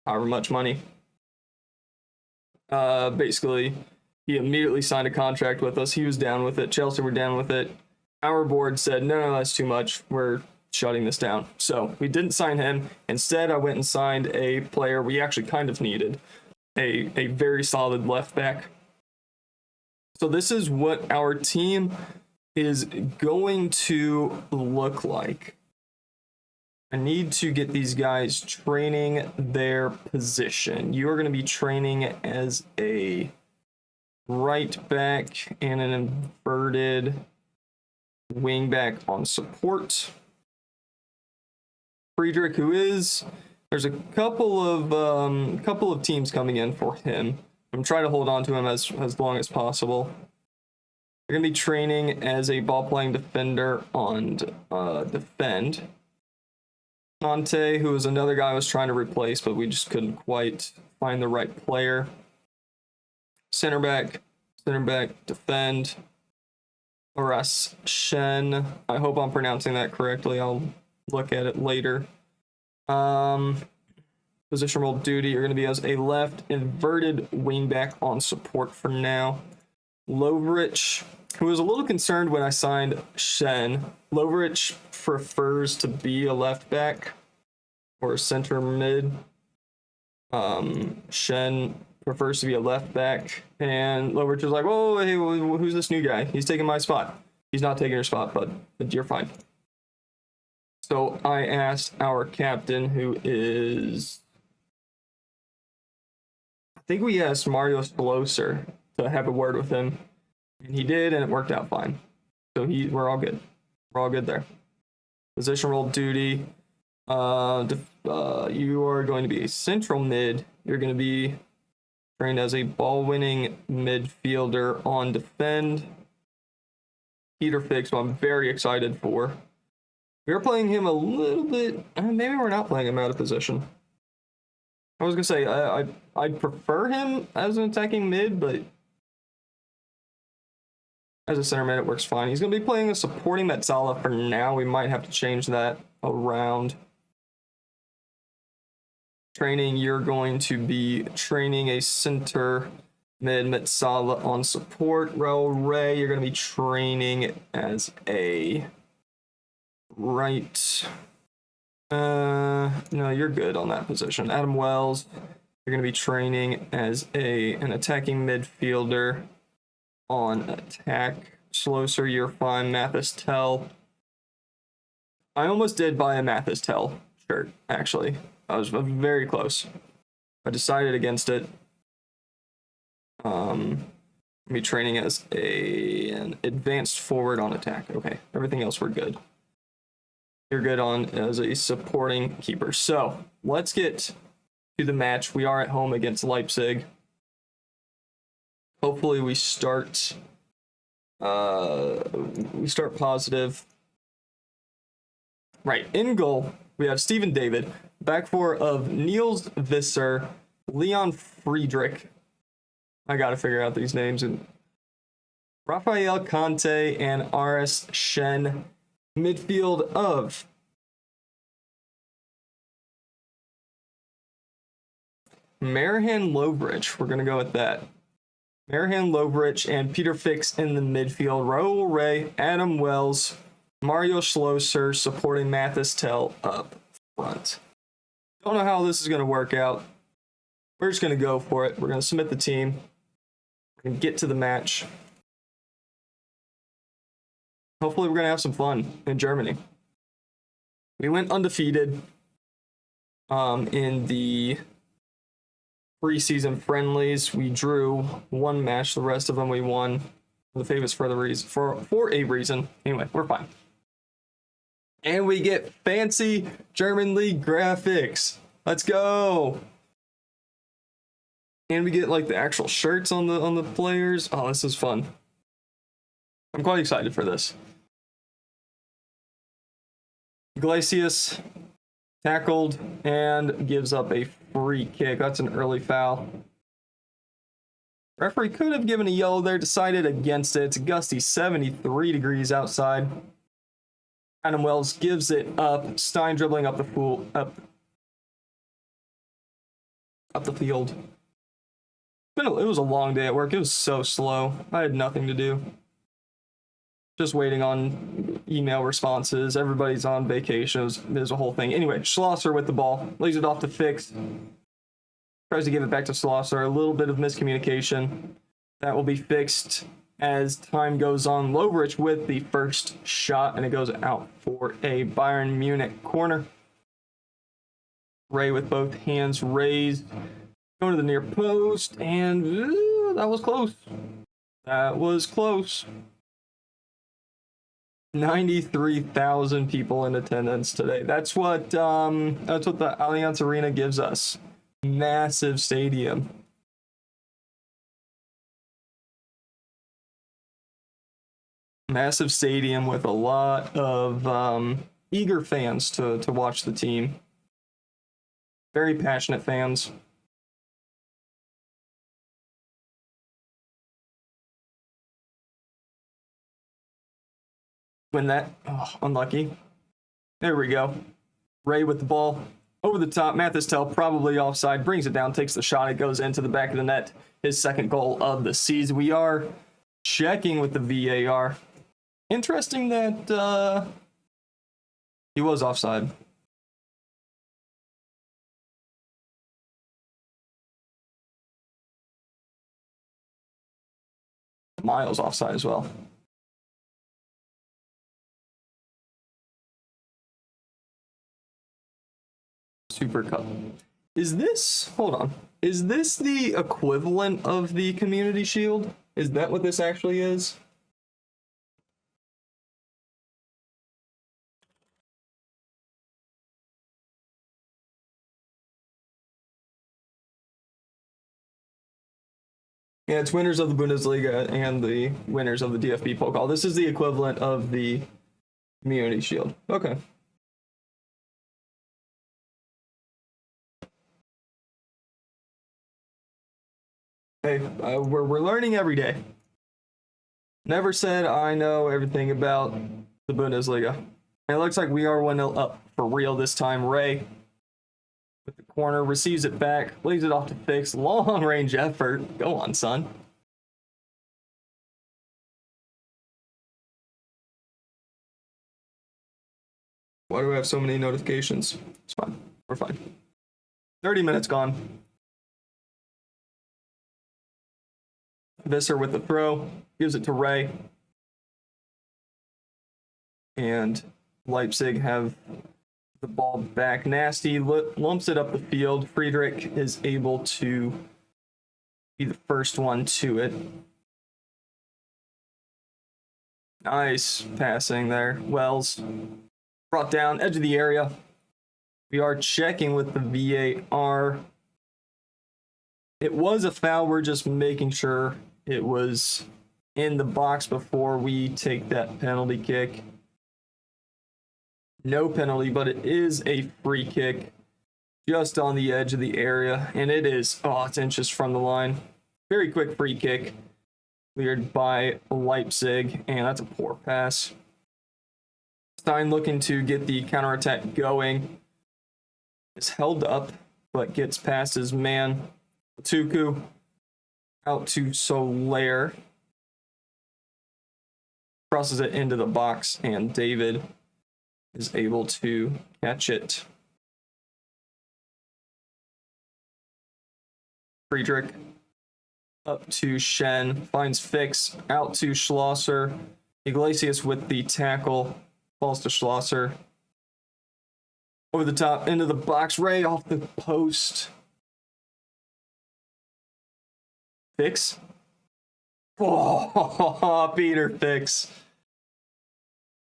however much money. Basically, he immediately signed a contract with us. He was down with it. Chelsea were down with it. Our board said, no, that's too much. We're shutting this down. So we didn't sign him. Instead, I went and signed a player we actually kind of needed, a very solid left back. So this is what our team is going to look like. I need to get these guys training their position. You are going to be training as a right back and an inverted wing back on support. Friedrich, there's a couple of teams coming in for him. I'm trying to hold on to him as long as possible. They're going to be training as a ball-playing defender on defend. Conte, who was another guy I was trying to replace, but we just couldn't quite find the right player. Center back, defend. Oras Shen. I hope I'm pronouncing that correctly. I'll look at it later. Position role duty, you're going to be as a left inverted wingback on support for now. Lovrich, who was a little concerned when I signed Shen. Lovrich prefers to be a left back or a center mid. Shen prefers to be a left back, and Lovrich is like, "Oh, hey, who's this new guy? He's taking my spot." He's not taking your spot, but you're fine. So I asked our captain, who is, I think we asked Mario Sploser to have a word with him, and he did, and it worked out fine. So we're all good. We're all good there. Position role duty. You are going to be a central mid. You're going to be trained as a ball-winning midfielder on defend. Peter Fix, who I'm very excited for. We're playing him a little bit. Maybe we're not playing him out of position. I was gonna say I'd prefer him as an attacking mid, but as a center mid it works fine. He's gonna be playing a supporting Metzala for now. We might have to change that around. Training, you're going to be training a center mid Metzala on support. Raul Ray, you're gonna be training as a right. No, you're good on that position. Adam Wells, you're going to be training as an attacking midfielder on attack. Schlosser, you're fine. Mathis Tell. I almost did buy a Mathis Tell shirt, actually. I was very close. I decided against it. Be training as an advanced forward on attack. Okay, everything else we're good. You're good on as a supporting keeper. So let's get to the match. We are at home against Leipzig. Hopefully we start positive. Right, in goal, we have Steven David. Back four of Niels Visser, Leon Friedrich. I gotta figure out these names. And Rafael Conte and RS Shen. Midfield of Marihan Lovrich. We're going to go with that. Marihan Lovrich and Peter Fix in the midfield. Raul Ray, Adam Wells, Mario Schlosser supporting Mathis Tell up front. Don't know how this is going to work out. We're just going to go for it. We're going to submit the team. We're going to get to the match. Hopefully we're going to have some fun in Germany. We went undefeated in the preseason friendlies. We drew one match. The rest of them we won. The favorites for a reason. Anyway, we're fine. And we get fancy German League graphics. Let's go. And we get like the actual shirts on the players. Oh, this is fun. I'm quite excited for this. Iglesias tackled and gives up a free kick. That's an early foul. Referee could have given a yellow there, decided against it. It's a gusty 73 degrees outside. Adam Wells gives it up. Stein dribbling up the field. It was a long day at work. It was so slow. I had nothing to do. Just waiting on email responses. Everybody's on vacation. There's a whole thing. Anyway, Schlosser with the ball. Lays it off to Fix. Tries to give it back to Schlosser. A little bit of miscommunication. That will be fixed as time goes on. Lovrich with the first shot, and it goes out for a Bayern Munich corner. Ray with both hands raised. Going to the near post, and that was close. That was close. 93,000 people in attendance today. That's what the Allianz Arena gives us. Massive stadium. Massive stadium with a lot of eager fans to watch the team. Very passionate fans. win that. Oh, unlucky. There we go. Ray with the ball. Over the top. Mathistell probably offside. Brings it down. Takes the shot. It goes into the back of the net. His second goal of the season. We are checking with the VAR. Interesting that he was offside. Miles offside as well. Super Cup. Is this, hold on, is this the equivalent of the Community Shield? Is that what this actually is? Yeah, it's winners of the Bundesliga and the winners of the DFB Pokal. This is the equivalent of the Community Shield. Okay. Hey, we're learning every day. Never said I know everything about the Bundesliga. And it looks like we are 1-0 up for real this time. Ray with the corner, receives it back, leaves it off to Fix. Long range effort. Go on, son. Why do we have so many notifications? It's fine. We're fine. 30 minutes gone. Visser with the throw. Gives it to Ray. And Leipzig have the ball back. Nasty lumps it up the field. Friedrich is able to be the first one to it. Nice passing there. Wells brought down, edge of the area. We are checking with the VAR. It was a foul. We're just making sure it was in the box before we take that penalty kick. No penalty, but it is a free kick just on the edge of the area. And it is, it's inches from the line. Very quick free kick. Cleared by Leipzig, and that's a poor pass. Stein looking to get the counterattack going. Is held up, but gets past his man. Tuku out to Soler. Crosses it into the box, and David is able to catch it. Friedrich up to Shen, finds Fix, out to Schlosser. Iglesias with the tackle, falls to Schlosser. Over the top, into the box, Ray off the post. Fix. Oh, Peter Fix.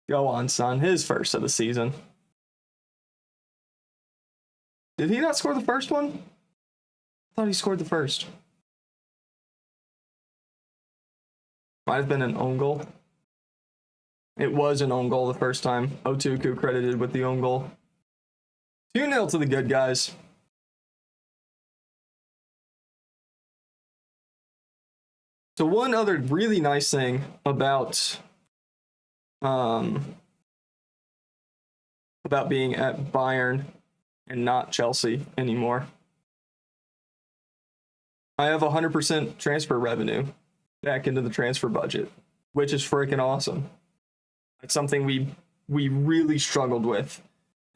Go on, son. His first of the season. Did he not score the first one? I thought he scored the first. Might have been an own goal. It was an own goal the first time. Otuku credited with the own goal. 2-0 to the good guys. So one other really nice thing about being at Bayern and not Chelsea anymore. I have 100% transfer revenue back into the transfer budget, which is freaking awesome. It's something we really struggled with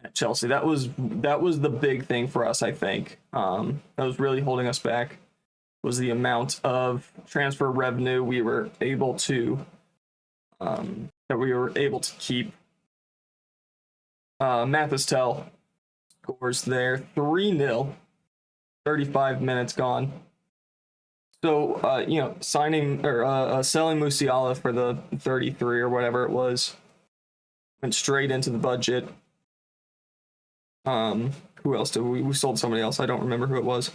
at Chelsea. That was the big thing for us, I think. That was really holding us back, was the amount of transfer revenue we were able to keep. Mathistell scores there, 3-0, 35 minutes gone. So, signing or selling Musiala for the 33 or whatever it was went straight into the budget. Who else did we sold somebody else? I don't remember who it was.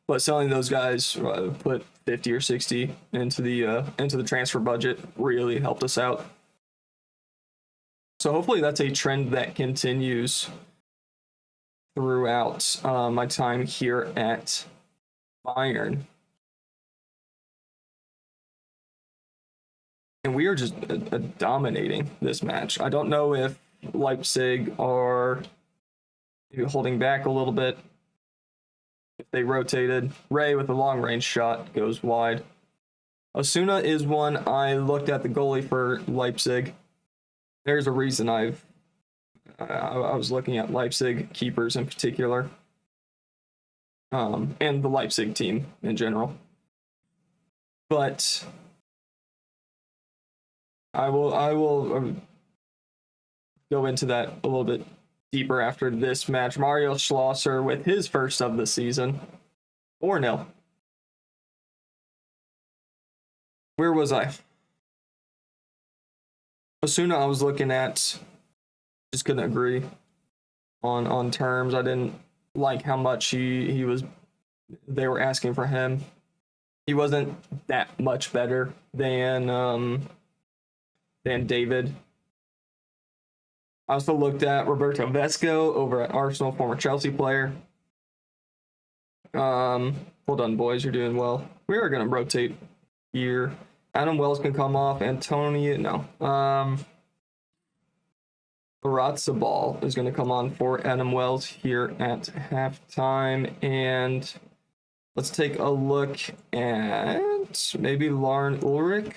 But selling those guys put 50 or 60 into the transfer budget, really helped us out. So hopefully that's a trend that continues throughout my time here at Bayern. And we are just dominating this match. I don't know if Leipzig are maybe holding back a little bit. If they rotated, Ray with a long range shot goes wide. Osuna is one. I looked at the goalie for Leipzig. There's a reason I was looking at Leipzig keepers in particular, and the Leipzig team in general. But I will go into that a little bit deeper after this match. Mario Schlosser with his first of the season, 4-0. Where was I? Osuna, I was looking at, just couldn't agree on terms. I didn't like how much they were asking for him. He wasn't that much better than David. I also looked at Roberto Vesco over at Arsenal, former Chelsea player. Hold on, boys, you're doing well. We are going to rotate here. Adam Wells can come off. Ball is going to come on for Adam Wells here at halftime. And let's take a look at maybe Lauren Ulrich.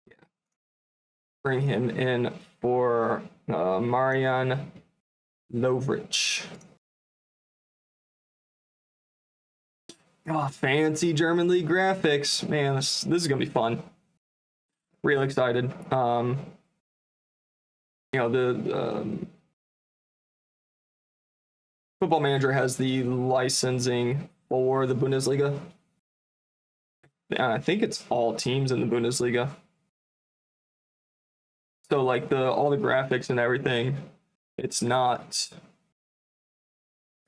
Yeah. Bring him in for Marian Lovrich. Oh, fancy German League graphics. Man, this is going to be fun. Real excited. The Football Manager has the licensing for the Bundesliga. I think it's all teams in the Bundesliga. So like all the graphics and everything, it's not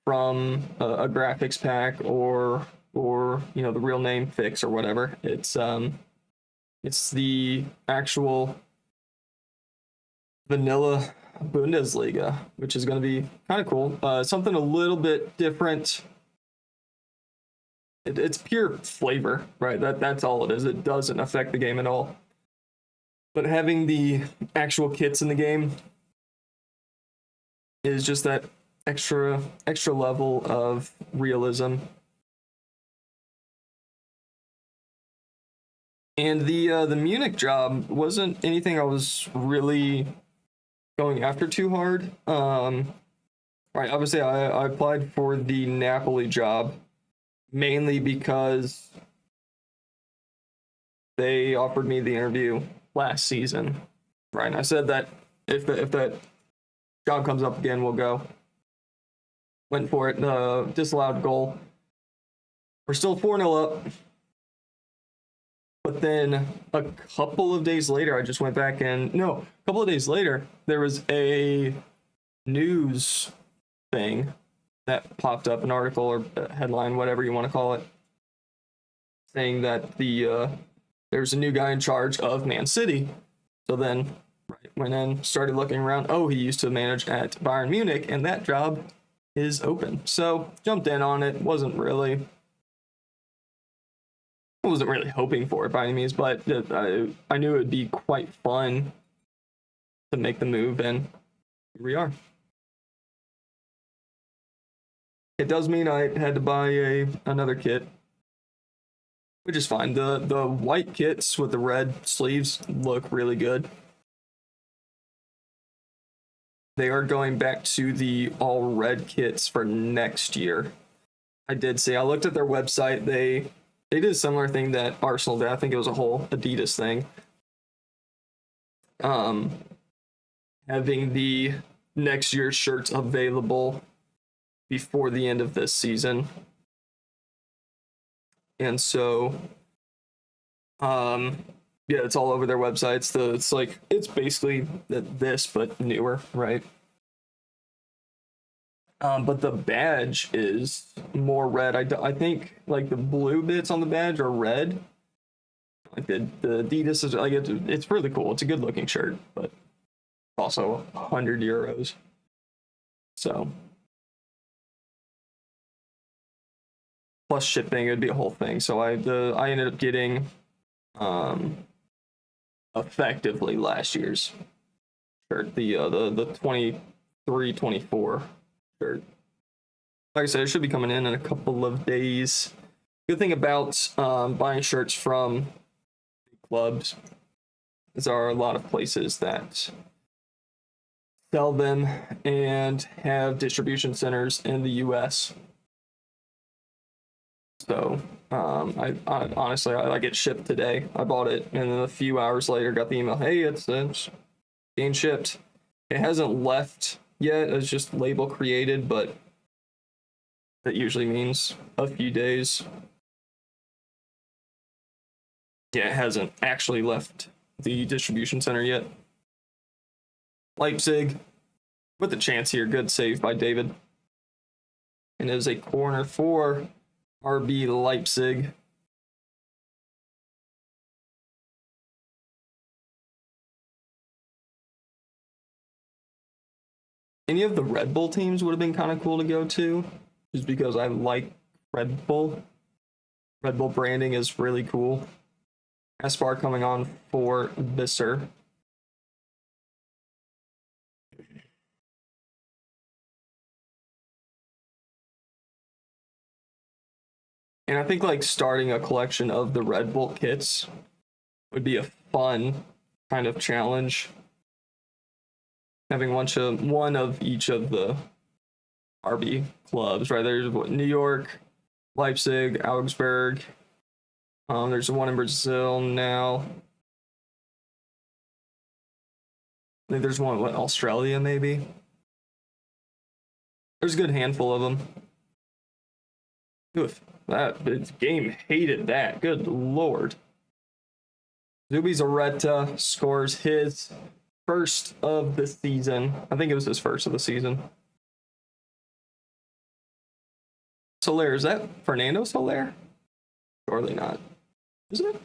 from a graphics pack or the real name fix or whatever. It's the actual vanilla Bundesliga, which is going to be kind of cool. Something a little bit different. It's pure flavor, right? That's all it is. It doesn't affect the game at all. But having the actual kits in the game is just that extra level of realism. And the Munich job wasn't anything I was really going after too hard. Right, obviously I applied for the Napoli job mainly because they offered me the interview last season. Right, and I said that if that job comes up again, we'll go. Went for it. Disallowed goal. We're still 4-0 up. But then a couple of days later, I just went back a couple of days later, there was a news thing that popped up, an article or a headline, whatever you want to call it, saying that there's a new guy in charge of Man City. So then went in, started looking around. Oh, he used to manage at Bayern Munich, and that job is open. So jumped in on it. Wasn't really hoping for it by any means, but I knew it would be quite fun to make the move, and here we are. It does mean I had to buy another kit, which is fine. The white kits with the red sleeves look really good. They are going back to the all red kits for next year. I did see. I looked at their website. They did a similar thing that Arsenal did. I think it was a whole Adidas thing. Having the next year's shirts available before the end of this season. And so, it's all over their websites. It's basically this, but newer, right? But the badge is more red. I think like the blue bits on the badge are red. Like the Adidas is like it's really cool. It's a good looking shirt, but also €100. So plus shipping, it'd be a whole thing. So I ended up getting effectively last year's shirt, the 23-24 shirt. Like I said, it should be coming in a couple of days. Good thing about buying shirts from clubs is there are a lot of places that sell them and have distribution centers in the U.S. So I honestly like it shipped today. I bought it, and then a few hours later got the email, hey, it's being shipped. It hasn't left yet. It's just label created, but that usually means a few days. Yeah, it hasn't actually left the distribution center yet. Leipzig with a chance here. Good save by David. And it is a corner for RB Leipzig. Any of the Red Bull teams would have been kind of cool to go to, just because I like Red Bull. Red Bull branding is really cool. Aspar coming on for Visser. And I think like starting a collection of the Red Bull kits would be a fun kind of challenge. Having one of each of the RB clubs, right? There's New York, Leipzig, Augsburg. There's one in Brazil now. I think there's one in Australia, maybe. There's a good handful of them. Oof, that game hated that. Good lord. Zubizarreta scores his first of the season. I think it was his first of the season. Soler, is that Fernando Soler? Surely not. Is it?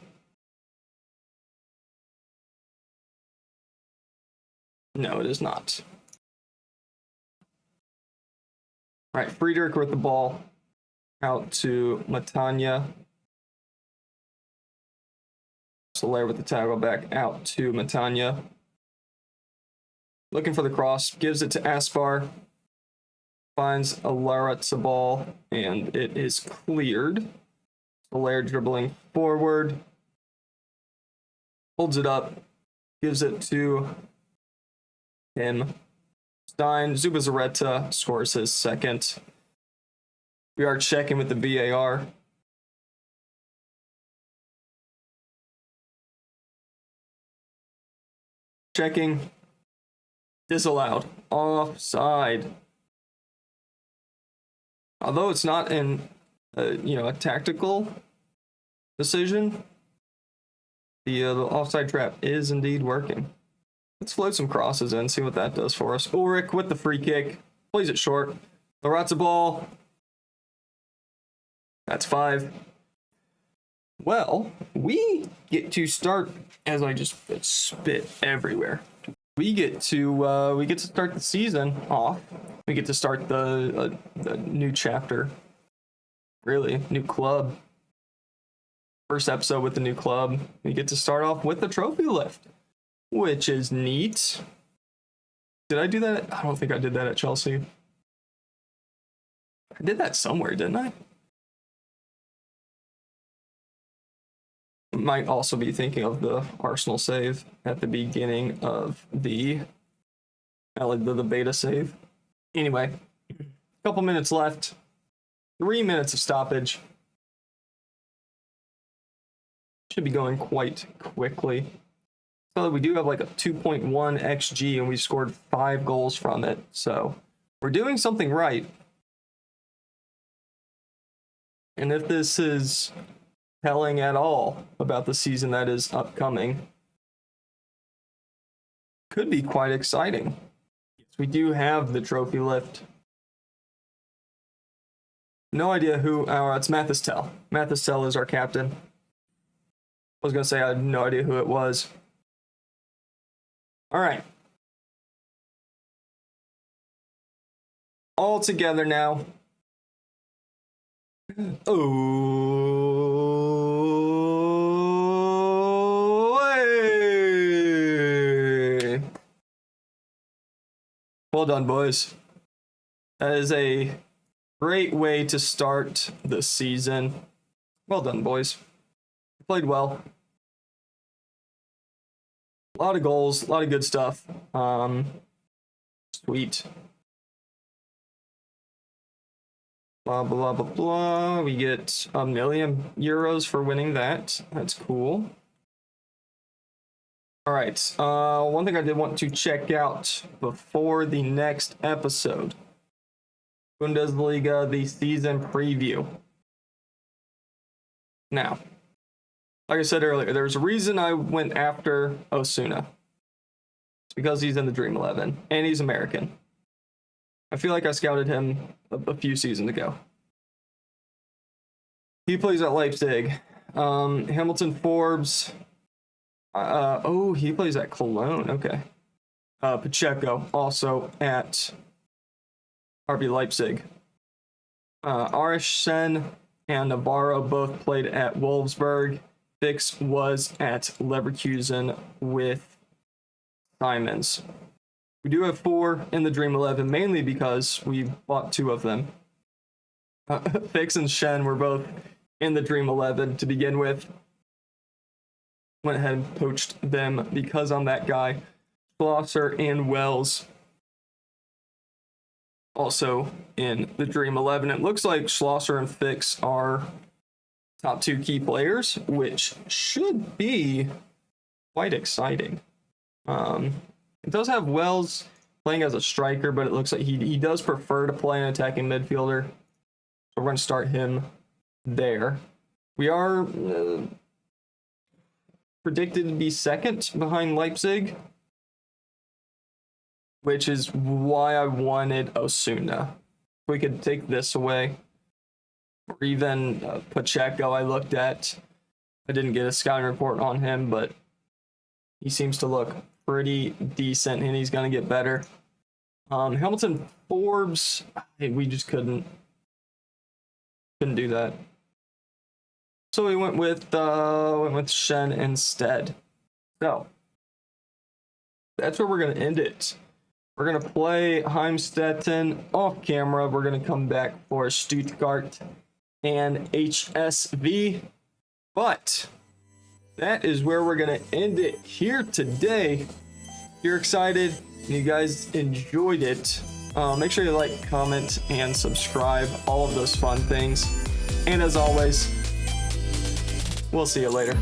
No, it is not. All right, Friedrich with the ball out to Matanya. Soler with the tackle back out to Matanya. Looking for the cross, gives it to Aspar. Finds Alarat's ball, and it is cleared. Soler dribbling forward. Holds it up. Gives it to him. Stein. Zubizarreta scores his second. We are checking with the VAR. Checking. Disallowed. Offside. Although it's not a tactical decision, the offside trap is indeed working. Let's float some crosses in, see what that does for us. Ulrich with the free kick, plays it short. Larat's ball. That's 5. Well, we get to start, as I just spit everywhere. We get to start the season off. We get to start the new chapter. Really, new club. First episode with the new club. We get to start off with the trophy lift, which is neat. Did I do that? I don't think I did that at Chelsea. I did that somewhere, didn't I? Might also be thinking of the Arsenal save at the beginning of the beta save. Anyway, a couple minutes left. 3 minutes of stoppage. Should be going quite quickly. So we do have like a 2.1 XG, and we scored 5 goals from it. So we're doing something right. And if this is telling at all about the season that is upcoming, could be quite exciting. We do have the trophy lift. No idea who it's Mathis Tell. Mathis Tell is our captain. I was going to say I had no idea who it was. All right. All together now. Oh, hey. Well done, boys. That is a great way to start the season. Well done, boys. Played well. A lot of goals, a lot of good stuff. Sweet. Blah, blah, blah, blah. We get €1 million for winning that. That's cool. All right. One thing I did want to check out before the next episode. Bundesliga, the season preview. Now, like I said earlier, there's a reason I went after Osuna. It's because he's in the Dream 11, and he's American. I feel like I scouted him a few seasons ago. He plays at Leipzig. Hamilton Forbes. He plays at Cologne. Okay. Pacheco also at RB Leipzig. Arish Sen and Navarro both played at Wolfsburg. Fix was at Leverkusen with Simons. We do have 4 in the Dream 11, mainly because we bought 2 of them. Fix and Shen were both in the Dream 11 to begin with. Went ahead and poached them because I'm that guy. Schlosser and Wells also in the Dream 11. It looks like Schlosser and Fix are top 2 key players, which should be quite exciting. It does have Wells playing as a striker, but it looks like he does prefer to play an attacking midfielder. So we're going to start him there. We are predicted to be second behind Leipzig, which is why I wanted Osuna. If we could take this away, or even Pacheco I looked at. I didn't get a scouting report on him, but he seems to look pretty decent, and he's going to get better. Hamilton Forbes, we just couldn't do that. So we went with Shen instead. So that's where we're going to end it. We're going to play Heimstetten off camera. We're going to come back for Stuttgart and HSV. But that is where we're going to end it here today. If you're excited and you guys enjoyed it, make sure you like, comment, and subscribe. All of those fun things. And as always, we'll see you later.